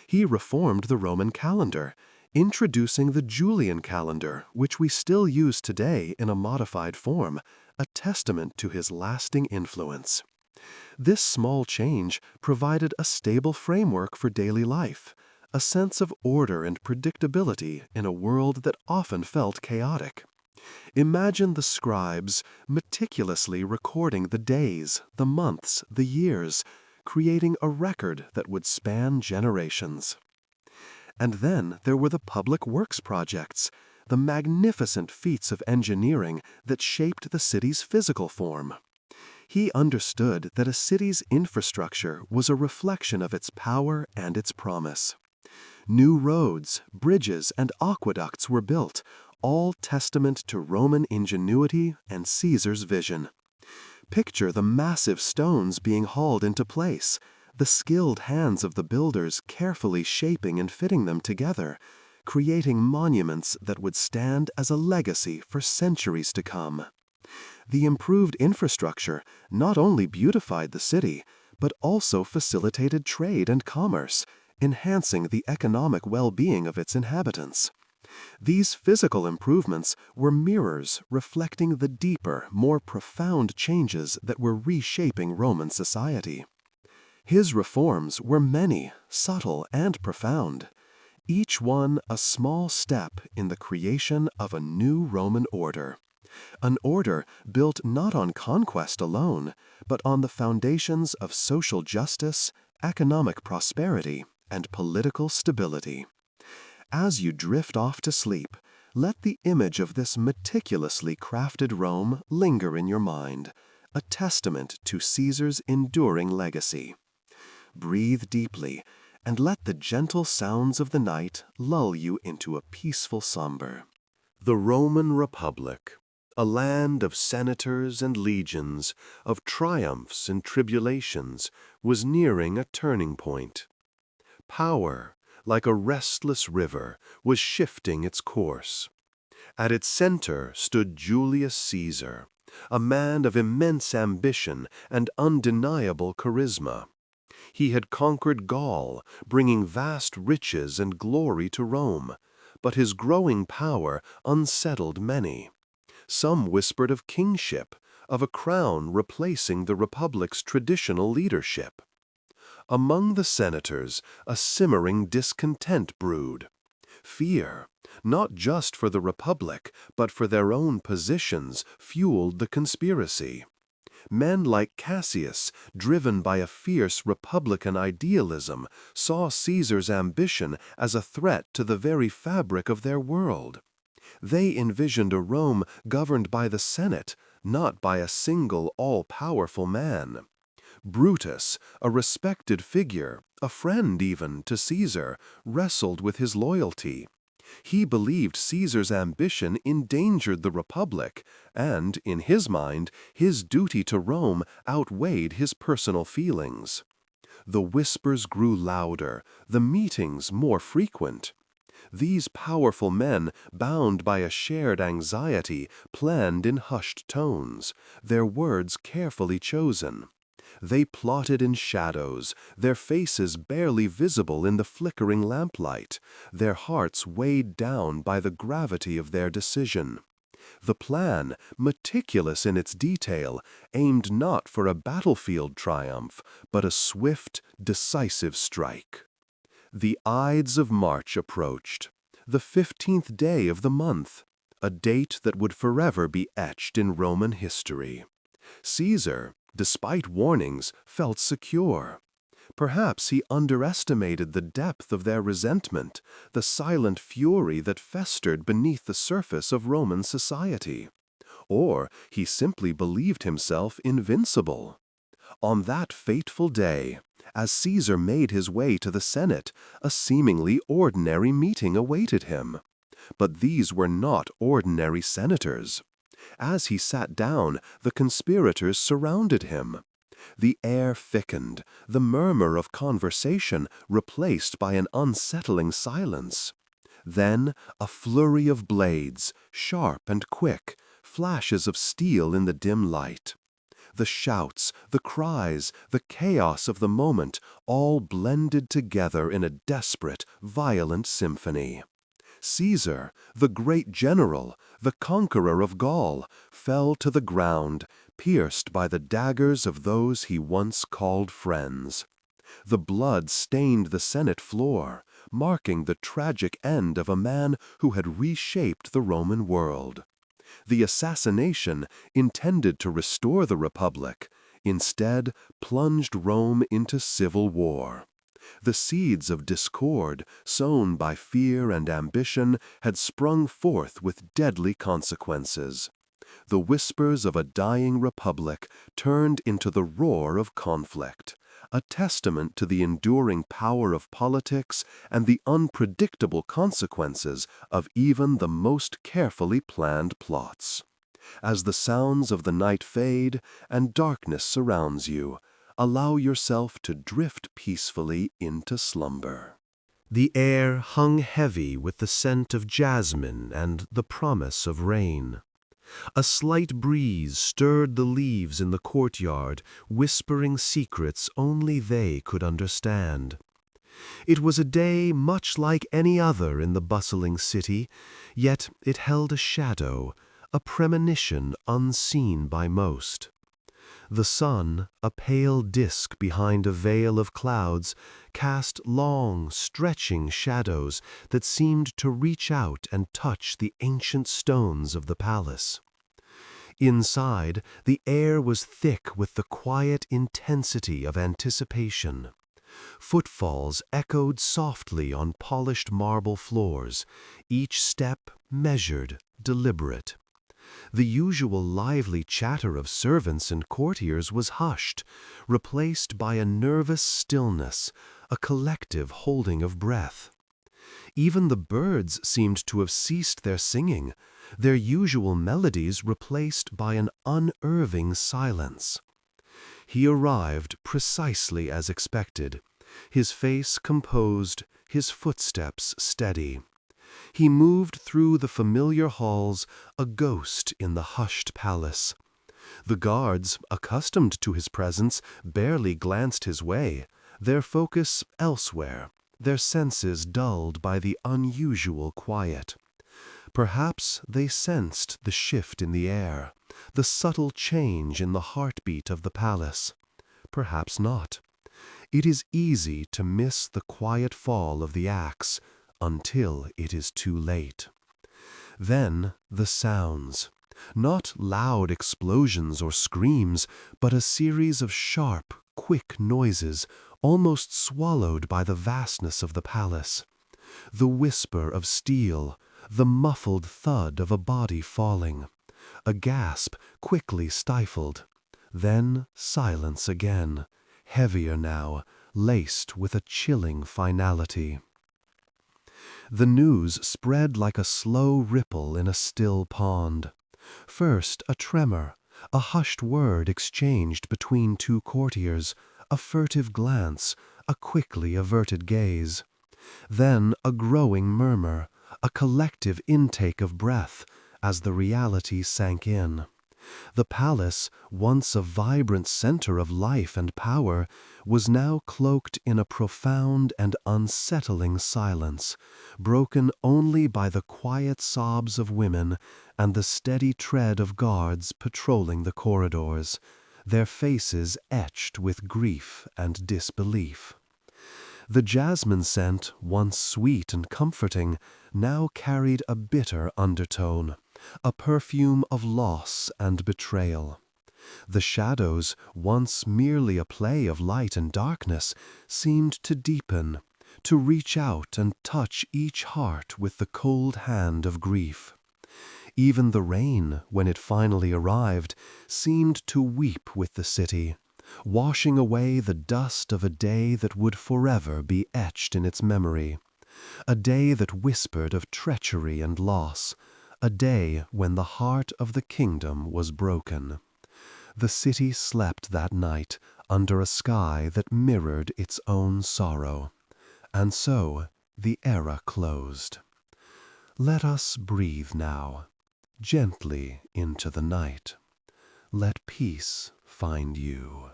He reformed the Roman calendar, introducing the Julian calendar, which we still use today in a modified form, a testament to his lasting influence. This small change provided a stable framework for daily life, a sense of order and predictability in a world that often felt chaotic. Imagine the scribes meticulously recording the days, the months, the years, creating a record that would span generations. And then there were the public works projects, the magnificent feats of engineering that shaped the city's physical form. He understood that a city's infrastructure was a reflection of its power and its promise. New roads, bridges, and aqueducts were built, all testament to Roman ingenuity and Caesar's vision. Picture the massive stones being hauled into place, the skilled hands of the builders carefully shaping and fitting them together, creating monuments that would stand as a legacy for centuries to come. The improved infrastructure not only beautified the city, but also facilitated trade and commerce, enhancing the economic well-being of its inhabitants. These physical improvements were mirrors reflecting the deeper, more profound changes that were reshaping Roman society. His reforms were many, subtle and profound, each one a small step in the creation of a new Roman order. An order built not on conquest alone, but on the foundations of social justice, economic prosperity, and political stability. As you drift off to sleep, let the image of this meticulously crafted Rome linger in your mind, a testament to Caesar's enduring legacy. Breathe deeply, and let the gentle sounds of the night lull you into a peaceful slumber. The Roman Republic, a land of senators and legions, of triumphs and tribulations, was nearing a turning point. Power, like a restless river, was shifting its course. At its center stood Julius Caesar, a man of immense ambition and undeniable charisma. He had conquered Gaul, bringing vast riches and glory to Rome, but his growing power unsettled many. Some whispered of kingship, of a crown replacing the Republic's traditional leadership. Among the senators, a simmering discontent brewed. Fear, not just for the Republic, but for their own positions, fueled the conspiracy. Men like Cassius, driven by a fierce republican idealism, saw Caesar's ambition as a threat to the very fabric of their world. They envisioned a Rome governed by the Senate, not by a single all-powerful man. Brutus, a respected figure, a friend even to Caesar, wrestled with his loyalty. He believed Caesar's ambition endangered the Republic, and, in his mind, his duty to Rome outweighed his personal feelings. The whispers grew louder, the meetings more frequent. These powerful men, bound by a shared anxiety, planned in hushed tones, their words carefully chosen. They plotted in shadows, their faces barely visible in the flickering lamplight, their hearts weighed down by the gravity of their decision. The plan, meticulous in its detail, aimed not for a battlefield triumph, but a swift, decisive strike. The Ides of March approached, the 15th day of the month, a date that would forever be etched in Roman history. Caesar, despite warnings, felt secure. Perhaps he underestimated the depth of their resentment, the silent fury that festered beneath the surface of Roman society. Or he simply believed himself invincible. On that fateful day, as Caesar made his way to the Senate, a seemingly ordinary meeting awaited him. But these were not ordinary senators. As he sat down, the conspirators surrounded him. The air thickened, the murmur of conversation replaced by an unsettling silence. Then a flurry of blades, sharp and quick, flashes of steel in the dim light. The shouts, the cries, the chaos of the moment all blended together in a desperate, violent symphony. Caesar, the great general, the conqueror of Gaul, fell to the ground, pierced by the daggers of those he once called friends. The blood stained the Senate floor, marking the tragic end of a man who had reshaped the Roman world. The assassination, intended to restore the Republic, instead plunged Rome into civil war. The seeds of discord, sown by fear and ambition, had sprung forth with deadly consequences. The whispers of a dying republic turned into the roar of conflict, a testament to the enduring power of politics and the unpredictable consequences of even the most carefully planned plots. As the sounds of the night fade and darkness surrounds you, allow yourself to drift peacefully into slumber. The air hung heavy with the scent of jasmine and the promise of rain. A slight breeze stirred the leaves in the courtyard, whispering secrets only they could understand. It was a day much like any other in the bustling city, yet it held a shadow, a premonition unseen by most. The sun, a pale disk behind a veil of clouds, cast long, stretching shadows that seemed to reach out and touch the ancient stones of the palace. Inside, the air was thick with the quiet intensity of anticipation. Footfalls echoed softly on polished marble floors, each step measured, deliberate. The usual lively chatter of servants and courtiers was hushed, replaced by a nervous stillness, a collective holding of breath. Even the birds seemed to have ceased their singing, their usual melodies replaced by an unerving silence. He arrived precisely as expected, his face composed, his footsteps steady. He moved through the familiar halls, a ghost in the hushed palace. The guards, accustomed to his presence, barely glanced his way, their focus elsewhere, their senses dulled by the unusual quiet. Perhaps they sensed the shift in the air, the subtle change in the heartbeat of the palace. Perhaps not. It is easy to miss the quiet fall of the axe until it is too late. Then the sounds. Not loud explosions or screams, but a series of sharp, quick noises, almost swallowed by the vastness of the palace. The whisper of steel, the muffled thud of a body falling, a gasp quickly stifled, then silence again, heavier now, laced with a chilling finality. The news spread like a slow ripple in a still pond. First a tremor, a hushed word exchanged between two courtiers, a furtive glance, a quickly averted gaze. Then a growing murmur, a collective intake of breath as the reality sank in. The palace, once a vibrant center of life and power, was now cloaked in a profound and unsettling silence, broken only by the quiet sobs of women and the steady tread of guards patrolling the corridors, their faces etched with grief and disbelief. The jasmine scent, once sweet and comforting, now carried a bitter undertone, a perfume of loss and betrayal. The shadows, once merely a play of light and darkness, seemed to deepen, to reach out and touch each heart with the cold hand of grief. Even the rain, when it finally arrived, seemed to weep with the city, washing away the dust of a day that would forever be etched in its memory, a day that whispered of treachery and loss, a day when the heart of the kingdom was broken. The city slept that night under a sky that mirrored its own sorrow, and so the era closed. Let us breathe now, gently into the night. Let peace find you.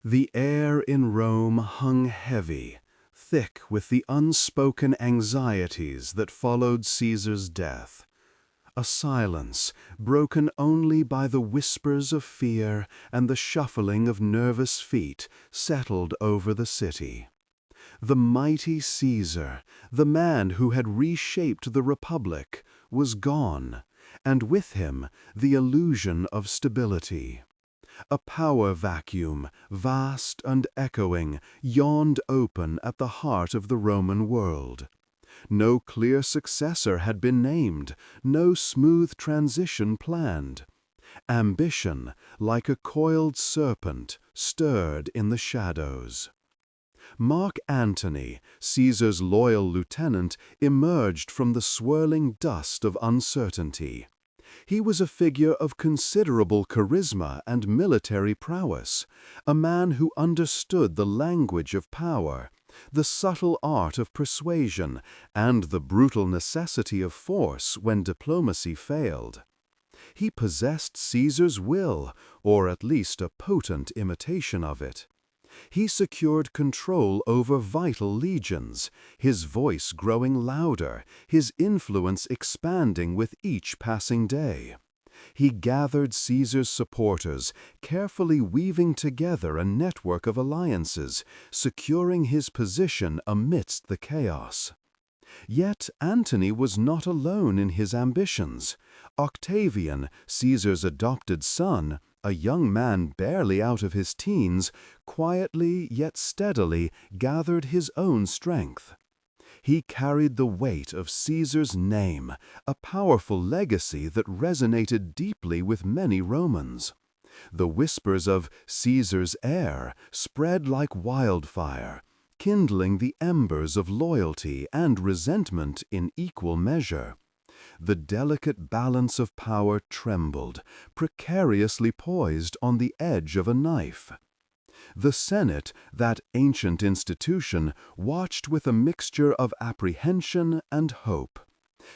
The air in Rome hung heavy, thick with the unspoken anxieties that followed Caesar's death. A silence broken only by the whispers of fear and the shuffling of nervous feet settled over the city. The mighty Caesar, the man who had reshaped the Republic, was gone, and with him the illusion of stability. A power vacuum, vast and echoing, yawned open at the heart of the Roman world. No clear successor had been named, no smooth transition planned. Ambition, like a coiled serpent, stirred in the shadows. Mark Antony, Caesar's loyal lieutenant, emerged from the swirling dust of uncertainty. He was a figure of considerable charisma and military prowess, a man who understood the language of power, the subtle art of persuasion, and the brutal necessity of force when diplomacy failed. He possessed Caesar's will, or at least a potent imitation of it. He secured control over vital legions, his voice growing louder, his influence expanding with each passing day. He gathered Caesar's supporters, carefully weaving together a network of alliances, securing his position amidst the chaos. Yet Antony was not alone in his ambitions. Octavian, Caesar's adopted son, a young man barely out of his teens, quietly yet steadily gathered his own strength. He carried the weight of Caesar's name, a powerful legacy that resonated deeply with many Romans. The whispers of Caesar's heir spread like wildfire, kindling the embers of loyalty and resentment in equal measure. The delicate balance of power trembled, precariously poised on the edge of a knife. The Senate, that ancient institution, watched with a mixture of apprehension and hope.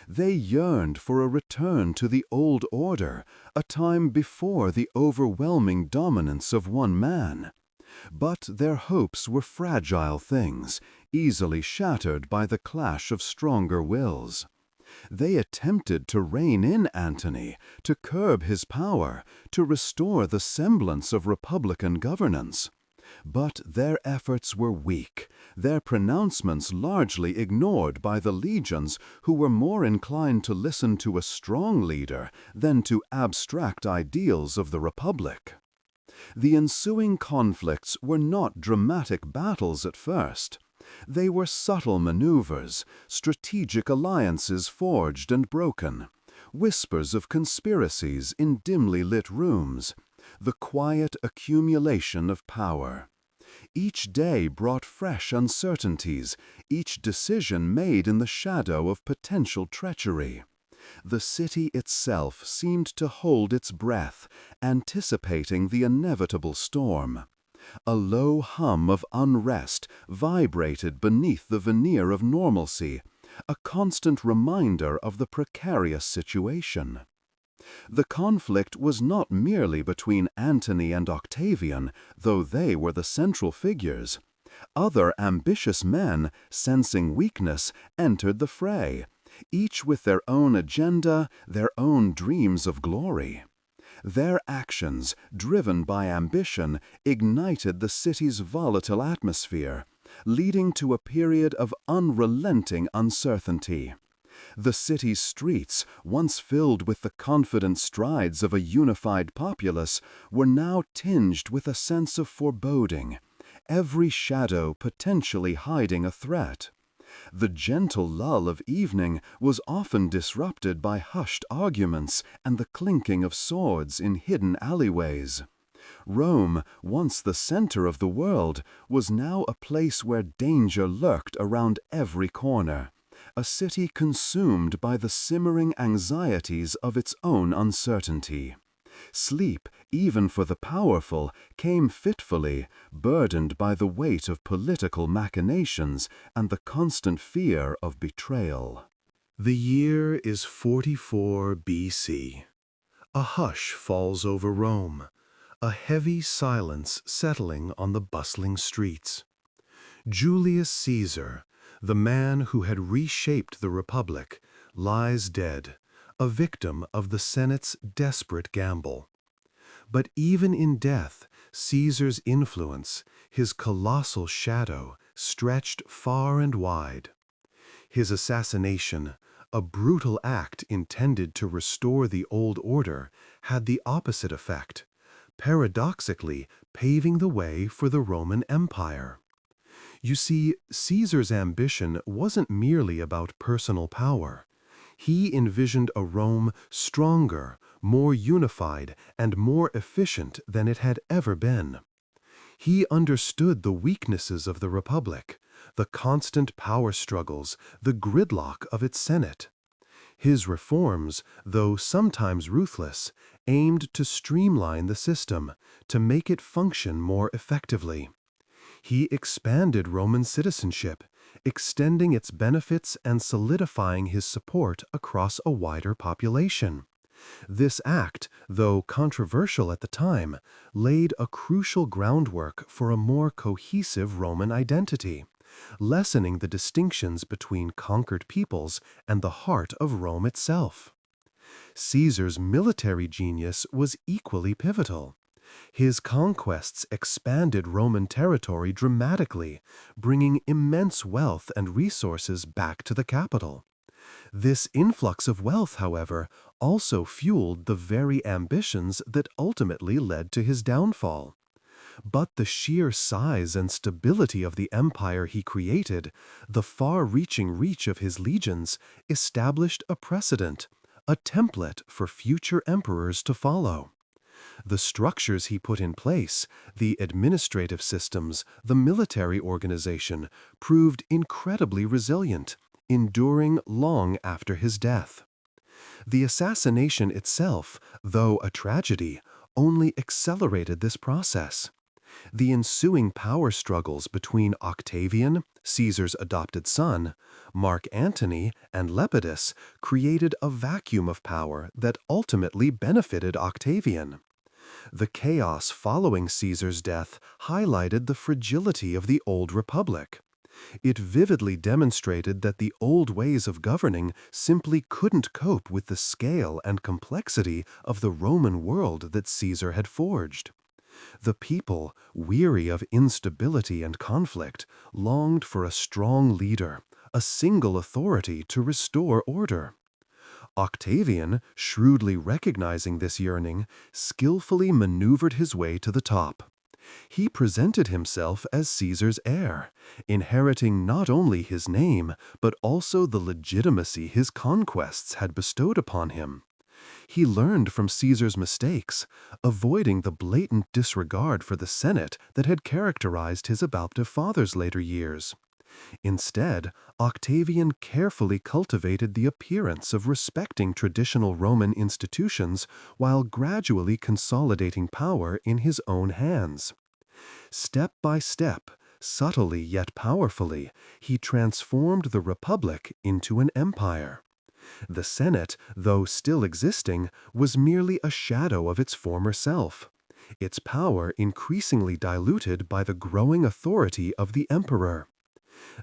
They yearned for a return to the old order, a time before the overwhelming dominance of one man. But their hopes were fragile things, easily shattered by the clash of stronger wills. They attempted to rein in Antony, to curb his power, to restore the semblance of republican governance. But their efforts were weak, their pronouncements largely ignored by the legions who were more inclined to listen to a strong leader than to abstract ideals of the republic. The ensuing conflicts were not dramatic battles at first. They were subtle maneuvers, strategic alliances forged and broken, whispers of conspiracies in dimly lit rooms, the quiet accumulation of power. Each day brought fresh uncertainties, each decision made in the shadow of potential treachery. The city itself seemed to hold its breath, anticipating the inevitable storm. A low hum of unrest vibrated beneath the veneer of normalcy, a constant reminder of the precarious situation. The conflict was not merely between Antony and Octavian, though they were the central figures. Other ambitious men, sensing weakness, entered the fray, each with their own agenda, their own dreams of glory. Their actions, driven by ambition, ignited the city's volatile atmosphere, leading to a period of unrelenting uncertainty. The city's streets, once filled with the confident strides of a unified populace, were now tinged with a sense of foreboding, every shadow potentially hiding a threat. The gentle lull of evening was often disrupted by hushed arguments and the clinking of swords in hidden alleyways. Rome, once the center of the world, was now a place where danger lurked around every corner, a city consumed by the simmering anxieties of its own uncertainty. Sleep, even for the powerful, came fitfully, burdened by the weight of political machinations and the constant fear of betrayal. The year is 44 BC. A hush falls over Rome, a heavy silence settling on the bustling streets. Julius Caesar, the man who had reshaped the Republic, lies dead, a victim of the Senate's desperate gamble. But even in death, Caesar's influence, his colossal shadow, stretched far and wide. His assassination, a brutal act intended to restore the old order, had the opposite effect, paradoxically paving the way for the Roman Empire. You see, Caesar's ambition wasn't merely about personal power. He envisioned a Rome stronger, more unified, and more efficient than it had ever been. He understood the weaknesses of the Republic, the constant power struggles, the gridlock of its Senate. His reforms, though sometimes ruthless, aimed to streamline the system, to make it function more effectively. He expanded Roman citizenship, extending its benefits and solidifying his support across a wider population. This act, though controversial at the time, laid a crucial groundwork for a more cohesive Roman identity, lessening the distinctions between conquered peoples and the heart of Rome itself. Caesar's military genius was equally pivotal. His conquests expanded Roman territory dramatically, bringing immense wealth and resources back to the capital. This influx of wealth, however, also fueled the very ambitions that ultimately led to his downfall. But the sheer size and stability of the empire he created, the far-reaching reach of his legions, established a precedent, a template for future emperors to follow. The structures he put in place, the administrative systems, the military organization, proved incredibly resilient, enduring long after his death. The assassination itself, though a tragedy, only accelerated this process. The ensuing power struggles between Octavian, Caesar's adopted son, Mark Antony, and Lepidus created a vacuum of power that ultimately benefited Octavian. The chaos following Caesar's death highlighted the fragility of the old republic. It vividly demonstrated that the old ways of governing simply couldn't cope with the scale and complexity of the Roman world that Caesar had forged. The people, weary of instability and conflict, longed for a strong leader, a single authority to restore order. Octavian, shrewdly recognizing this yearning, skillfully maneuvered his way to the top. He presented himself as Caesar's heir, inheriting not only his name, but also the legitimacy his conquests had bestowed upon him. He learned from Caesar's mistakes, avoiding the blatant disregard for the Senate that had characterized his adoptive father's later years. Instead, Octavian carefully cultivated the appearance of respecting traditional Roman institutions while gradually consolidating power in his own hands. Step by step, subtly yet powerfully, he transformed the Republic into an empire. The Senate, though still existing, was merely a shadow of its former self, its power increasingly diluted by the growing authority of the emperor.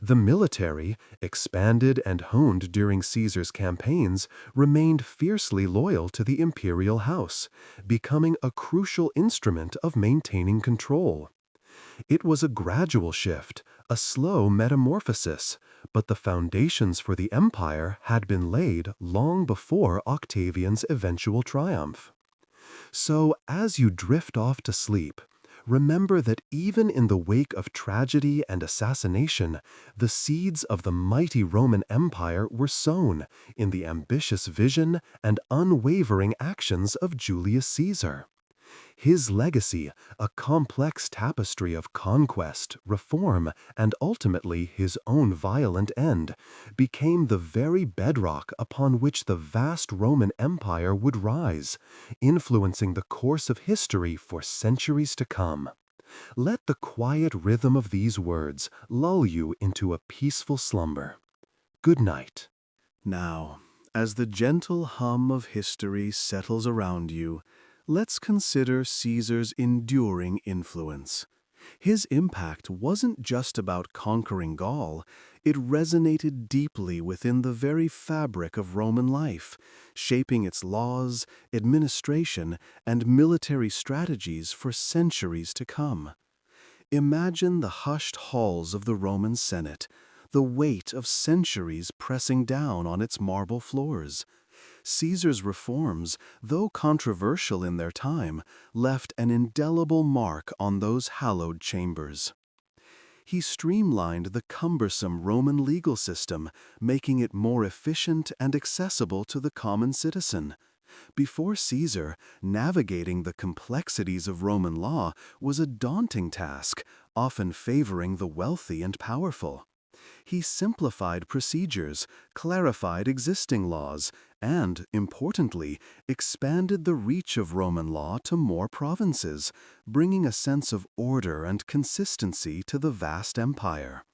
The military, expanded and honed during Caesar's campaigns, remained fiercely loyal to the imperial house, becoming a crucial instrument of maintaining control. It was a gradual shift, a slow metamorphosis, but the foundations for the empire had been laid long before Octavian's eventual triumph. So, as you drift off to sleep, remember that even in the wake of tragedy and assassination, the seeds of the mighty Roman Empire were sown in the ambitious vision and unwavering actions of Julius Caesar. His legacy, a complex tapestry of conquest, reform, and ultimately his own violent end, became the very bedrock upon which the vast Roman Empire would rise, influencing the course of history for centuries to come. Let the quiet rhythm of these words lull you into a peaceful slumber. Good night. Now, as the gentle hum of history settles around you, let's consider Caesar's enduring influence. His impact wasn't just about conquering Gaul, it resonated deeply within the very fabric of Roman life, shaping its laws, administration, and military strategies for centuries to come. Imagine the hushed halls of the Roman Senate, the weight of centuries pressing down on its marble floors. Caesar's reforms, though controversial in their time, left an indelible mark on those hallowed chambers. He streamlined the cumbersome Roman legal system, making it more efficient and accessible to the common citizen. Before Caesar, navigating the complexities of Roman law was a daunting task, often favoring the wealthy and powerful. He simplified procedures, clarified existing laws, and, importantly, expanded the reach of Roman law to more provinces, bringing a sense of order and consistency to the vast empire.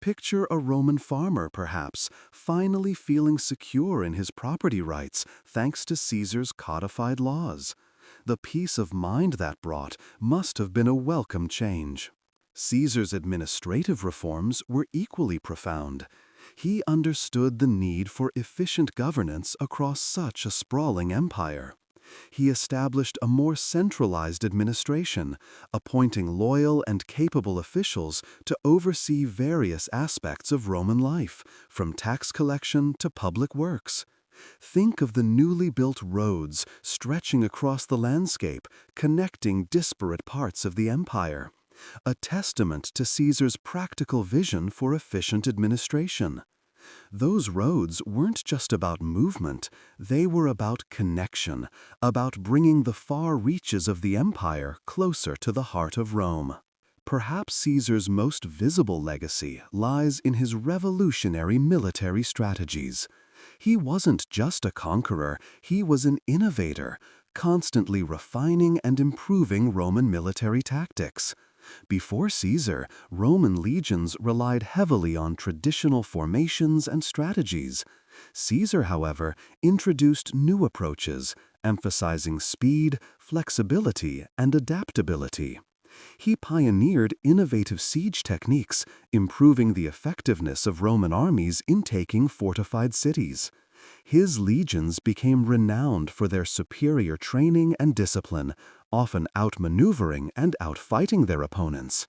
Picture a Roman farmer, perhaps, finally feeling secure in his property rights thanks to Caesar's codified laws. The peace of mind that brought must have been a welcome change. Caesar's administrative reforms were equally profound. He understood the need for efficient governance across such a sprawling empire. He established a more centralized administration, appointing loyal and capable officials to oversee various aspects of Roman life, from tax collection to public works. Think of the newly built roads stretching across the landscape, connecting disparate parts of the empire. A testament to Caesar's practical vision for efficient administration. Those roads weren't just about movement, they were about connection, about bringing the far reaches of the empire closer to the heart of Rome. Perhaps Caesar's most visible legacy lies in his revolutionary military strategies. He wasn't just a conqueror, he was an innovator, constantly refining and improving Roman military tactics. Before Caesar, Roman legions relied heavily on traditional formations and strategies. Caesar, however, introduced new approaches, emphasizing speed, flexibility, and adaptability. He pioneered innovative siege techniques, improving the effectiveness of Roman armies in taking fortified cities. His legions became renowned for their superior training and discipline, often outmaneuvering and outfighting their opponents.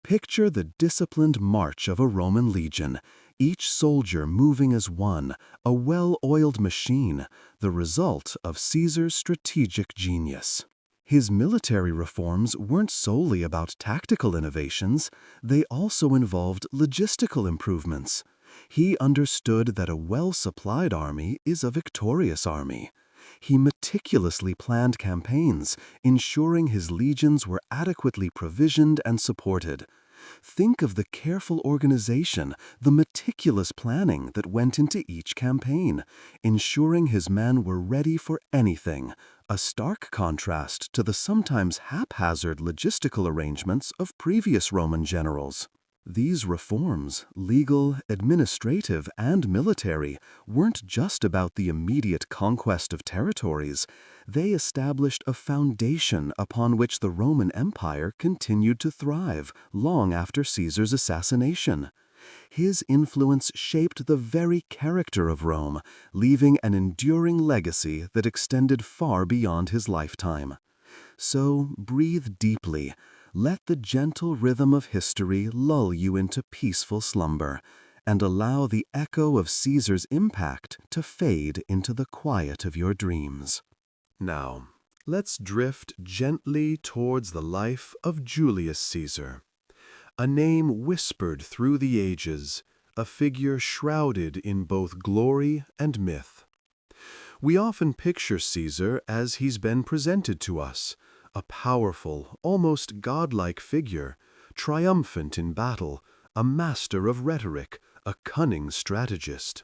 Picture the disciplined march of a Roman legion, each soldier moving as one, a well-oiled machine, the result of Caesar's strategic genius. His military reforms weren't solely about tactical innovations, they also involved logistical improvements. He understood that a well-supplied army is a victorious army. He meticulously planned campaigns, ensuring his legions were adequately provisioned and supported. Think of the careful organization, the meticulous planning that went into each campaign, ensuring his men were ready for anything, a stark contrast to the sometimes haphazard logistical arrangements of previous Roman generals. These reforms, legal, administrative, and military, weren't just about the immediate conquest of territories. They established a foundation upon which the Roman Empire continued to thrive long after Caesar's assassination. His influence shaped the very character of Rome, leaving an enduring legacy that extended far beyond his lifetime. So breathe deeply. Let the gentle rhythm of history lull you into peaceful slumber, and allow the echo of Caesar's impact to fade into the quiet of your dreams. Now, let's drift gently towards the life of Julius Caesar. A name whispered through the ages, a figure shrouded in both glory and myth. We often picture Caesar as he's been presented to us, a powerful, almost godlike figure, triumphant in battle, a master of rhetoric, a cunning strategist.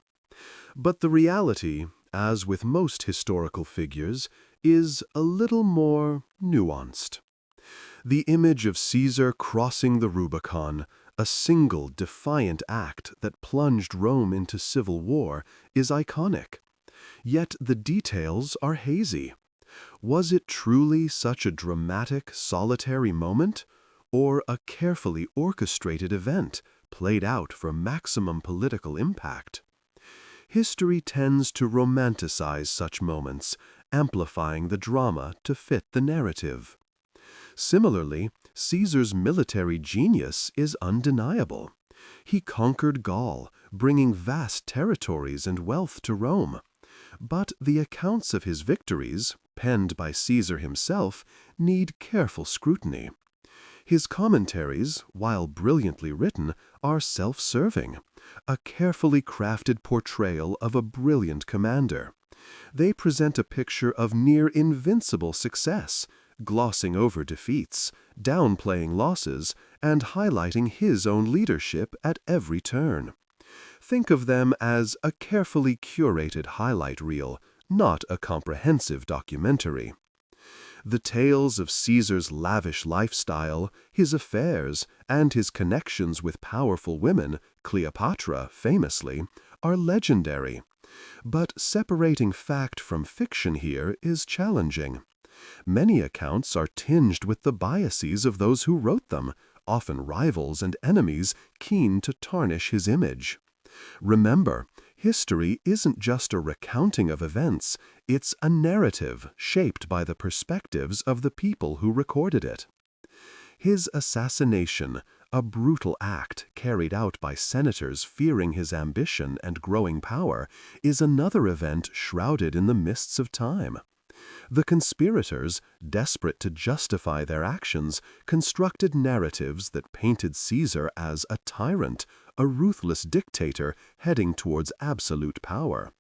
But the reality, as with most historical figures, is a little more nuanced. The image of Caesar crossing the Rubicon, a single defiant act that plunged Rome into civil war, is iconic. Yet the details are hazy. Was it truly such a dramatic, solitary moment, or a carefully orchestrated event played out for maximum political impact? History tends to romanticize such moments, amplifying the drama to fit the narrative. Similarly, Caesar's military genius is undeniable. He conquered Gaul, bringing vast territories and wealth to Rome. But the accounts of his victories, penned by Caesar himself, need careful scrutiny. His commentaries, while brilliantly written, are self-serving, a carefully crafted portrayal of a brilliant commander. They present a picture of near-invincible success, glossing over defeats, downplaying losses, and highlighting his own leadership at every turn. Think of them as a carefully curated highlight reel, not a comprehensive documentary. The tales of Caesar's lavish lifestyle, his affairs, and his connections with powerful women, Cleopatra famously, are legendary. But separating fact from fiction here is challenging. Many accounts are tinged with the biases of those who wrote them, often rivals and enemies keen to tarnish his image. Remember, history isn't just a recounting of events, it's a narrative shaped by the perspectives of the people who recorded it. His assassination, a brutal act carried out by senators fearing his ambition and growing power, is another event shrouded in the mists of time. The conspirators, desperate to justify their actions, constructed narratives that painted Caesar as a tyrant, a ruthless dictator heading towards absolute power.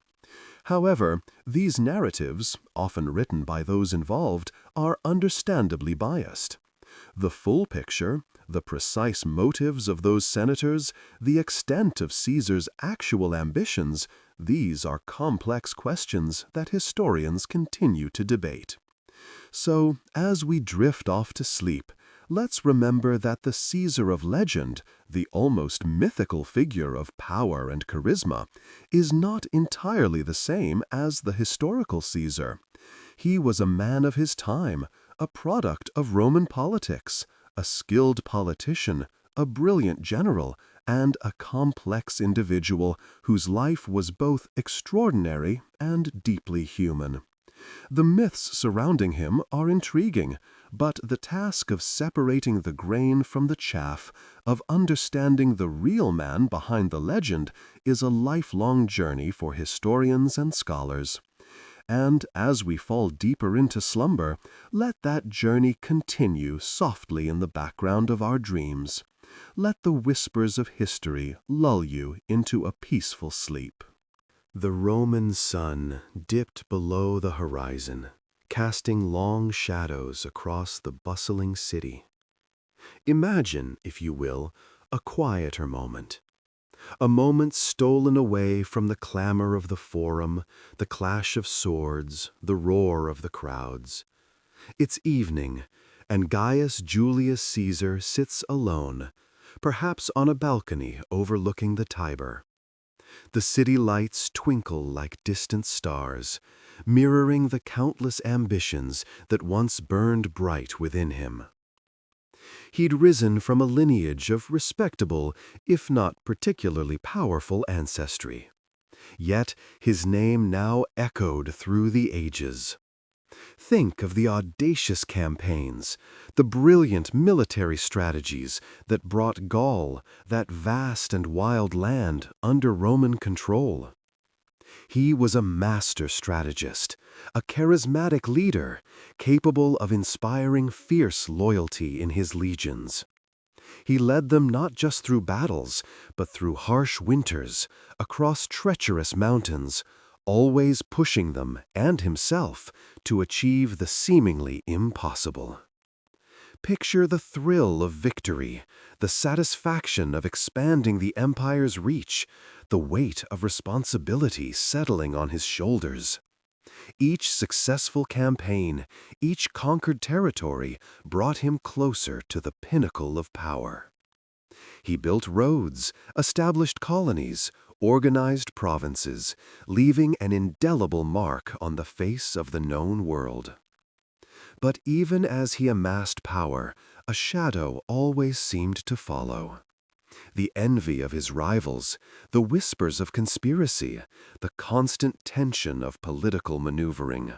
However, these narratives, often written by those involved, are understandably biased. The full picture, the precise motives of those senators, the extent of Caesar's actual ambitions, these are complex questions that historians continue to debate. So, as we drift off to sleep, let's remember that the Caesar of legend, the almost mythical figure of power and charisma, is not entirely the same as the historical Caesar. He was a man of his time, a product of Roman politics, a skilled politician, a brilliant general, and a complex individual whose life was both extraordinary and deeply human. The myths surrounding him are intriguing, but the task of separating the grain from the chaff, of understanding the real man behind the legend, is a lifelong journey for historians and scholars. And as we fall deeper into slumber, let that journey continue softly in the background of our dreams. Let the whispers of history lull you into a peaceful sleep. The Roman sun dipped below the horizon, casting long shadows across the bustling city. Imagine, if you will, a quieter moment. A moment stolen away from the clamor of the forum, the clash of swords, the roar of the crowds. It's evening, and Gaius Julius Caesar sits alone, perhaps on a balcony overlooking the Tiber. The city lights twinkle like distant stars, mirroring the countless ambitions that once burned bright within him. He'd risen from a lineage of respectable, if not particularly powerful ancestry. Yet his name now echoed through the ages. Think of the audacious campaigns, the brilliant military strategies that brought Gaul, that vast and wild land, under Roman control. He was a master strategist, a charismatic leader, capable of inspiring fierce loyalty in his legions. He led them not just through battles, but through harsh winters, across treacherous mountains, always pushing them and himself to achieve the seemingly impossible. Picture the thrill of victory, the satisfaction of expanding the empire's reach, the weight of responsibility settling on his shoulders. Each successful campaign, each conquered territory brought him closer to the pinnacle of power. He built roads, established colonies, organized provinces, leaving an indelible mark on the face of the known world. But even as he amassed power, a shadow always seemed to follow. The envy of his rivals, the whispers of conspiracy, the constant tension of political maneuvering.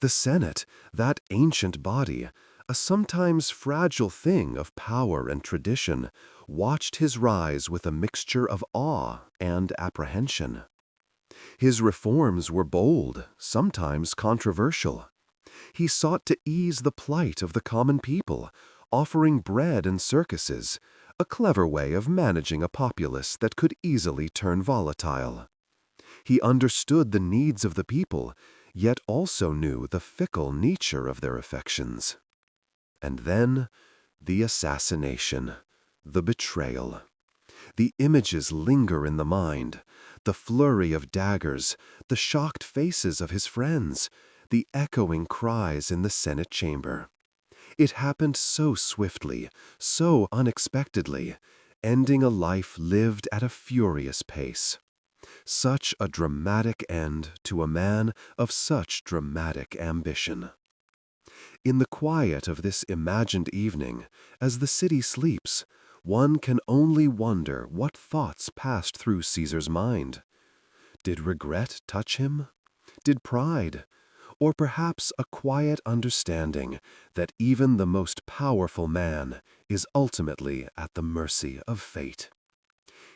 The Senate, that ancient body, a sometimes fragile thing of power and tradition, watched his rise with a mixture of awe and apprehension. His reforms were bold, sometimes controversial. He sought to ease the plight of the common people, offering bread and circuses, a clever way of managing a populace that could easily turn volatile. He understood the needs of the people, yet also knew the fickle nature of their affections. And then, the assassination, the betrayal. The images linger in the mind, the flurry of daggers, the shocked faces of his friends, the echoing cries in the Senate chamber. It happened so swiftly, so unexpectedly, ending a life lived at a furious pace. Such a dramatic end to a man of such dramatic ambition. In the quiet of this imagined evening, as the city sleeps, one can only wonder what thoughts passed through Caesar's mind. Did regret touch him? Did pride? Or perhaps a quiet understanding that even the most powerful man is ultimately at the mercy of fate?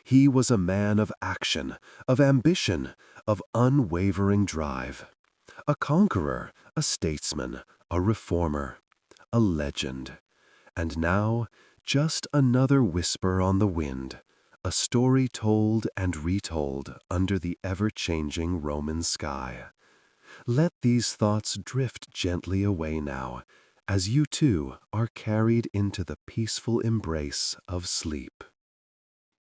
He was a man of action, of ambition, of unwavering drive. A conqueror, a statesman, a reformer, a legend. And now, just another whisper on the wind, a story told and retold under the ever-changing Roman sky. Let these thoughts drift gently away now, as you too are carried into the peaceful embrace of sleep.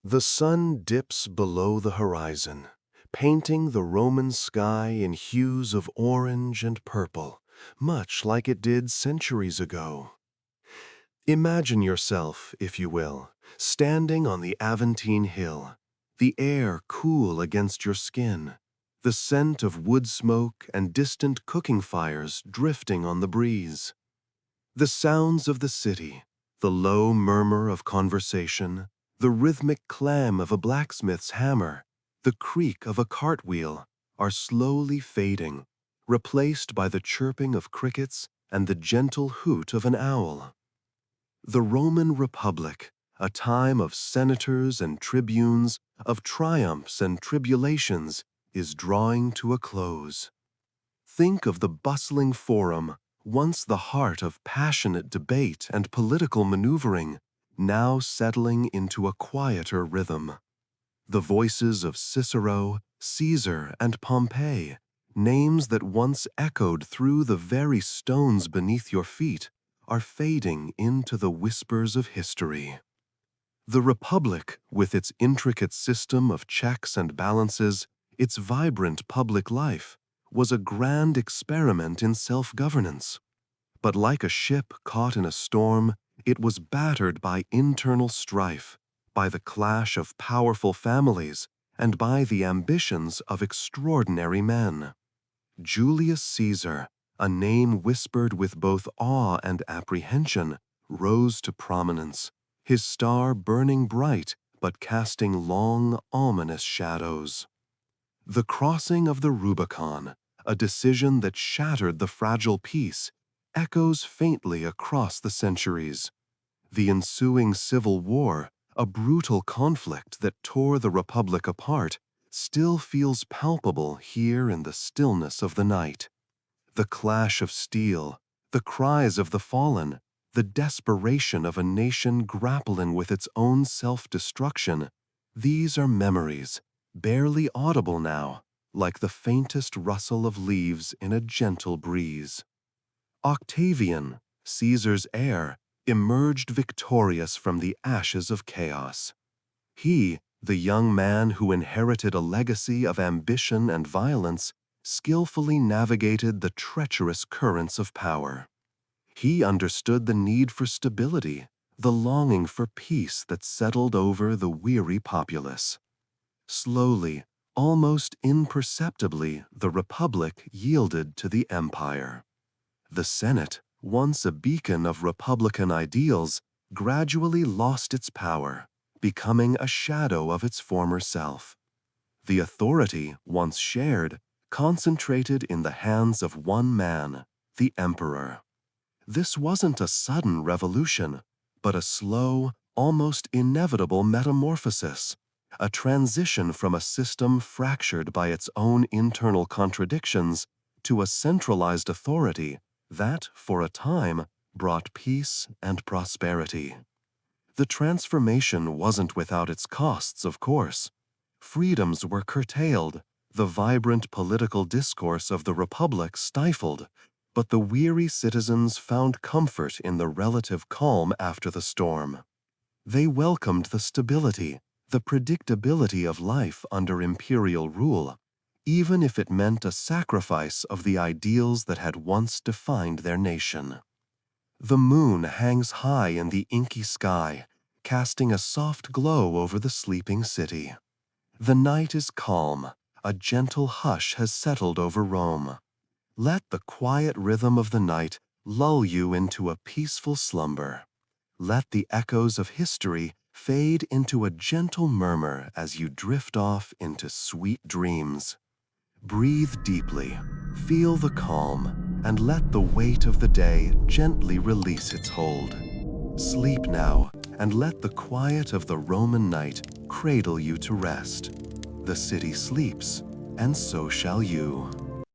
The sun dips below the horizon, painting the Roman sky in hues of orange and purple, much like it did centuries ago. Imagine yourself, if you will, standing on the Aventine Hill, the air cool against your skin, the scent of wood smoke and distant cooking fires drifting on the breeze. The sounds of the city, the low murmur of conversation, the rhythmic clang of a blacksmith's hammer, the creak of a cartwheel, are slowly fading, replaced by the chirping of crickets and the gentle hoot of an owl. The Roman Republic, a time of senators and tribunes, of triumphs and tribulations, is drawing to a close. Think of the bustling forum, once the heart of passionate debate and political maneuvering, now settling into a quieter rhythm. The voices of Cicero, Caesar, and Pompey, names that once echoed through the very stones beneath your feet, are fading into the whispers of history. The Republic, with its intricate system of checks and balances, its vibrant public life, was a grand experiment in self-governance. But like a ship caught in a storm, It was battered by internal strife, by the clash of powerful families, and by the ambitions of extraordinary men. Julius Caesar, a name whispered with both awe and apprehension, rose to prominence, his star burning bright but casting long, ominous shadows. The crossing of the Rubicon, a decision that shattered the fragile peace, echoes faintly across the centuries. The ensuing civil war, a brutal conflict that tore the Republic apart, still feels palpable here in the stillness of the night. The clash of steel, the cries of the fallen, the desperation of a nation grappling with its own self-destruction, these are memories, barely audible now, like the faintest rustle of leaves in a gentle breeze. Octavian, Caesar's heir, emerged victorious from the ashes of chaos. He, the young man who inherited a legacy of ambition and violence, skillfully navigated the treacherous currents of power. He understood the need for stability, the longing for peace that settled over the weary populace. Slowly, almost imperceptibly, the Republic yielded to the empire. The Senate, once a beacon of Republican ideals, gradually lost its power, becoming a shadow of its former self. The authority, once shared, concentrated in the hands of one man, the emperor. This wasn't a sudden revolution, but a slow, almost inevitable metamorphosis, a transition from a system fractured by its own internal contradictions to a centralized authority that, for a time, brought peace and prosperity. The transformation wasn't without its costs, of course. Freedoms were curtailed, the vibrant political discourse of the Republic stifled, but the weary citizens found comfort in the relative calm after the storm. They welcomed the stability, the predictability of life under imperial rule, even if it meant a sacrifice of the ideals that had once defined their nation. The moon hangs high in the inky sky, casting a soft glow over the sleeping city. The night is calm, a gentle hush has settled over Rome. Let the quiet rhythm of the night lull you into a peaceful slumber. Let the echoes of history fade into a gentle murmur as you drift off into sweet dreams. Breathe deeply, feel the calm, and let the weight of the day gently release its hold. Sleep now, and let the quiet of the Roman night cradle you to rest. The city sleeps, and so shall you.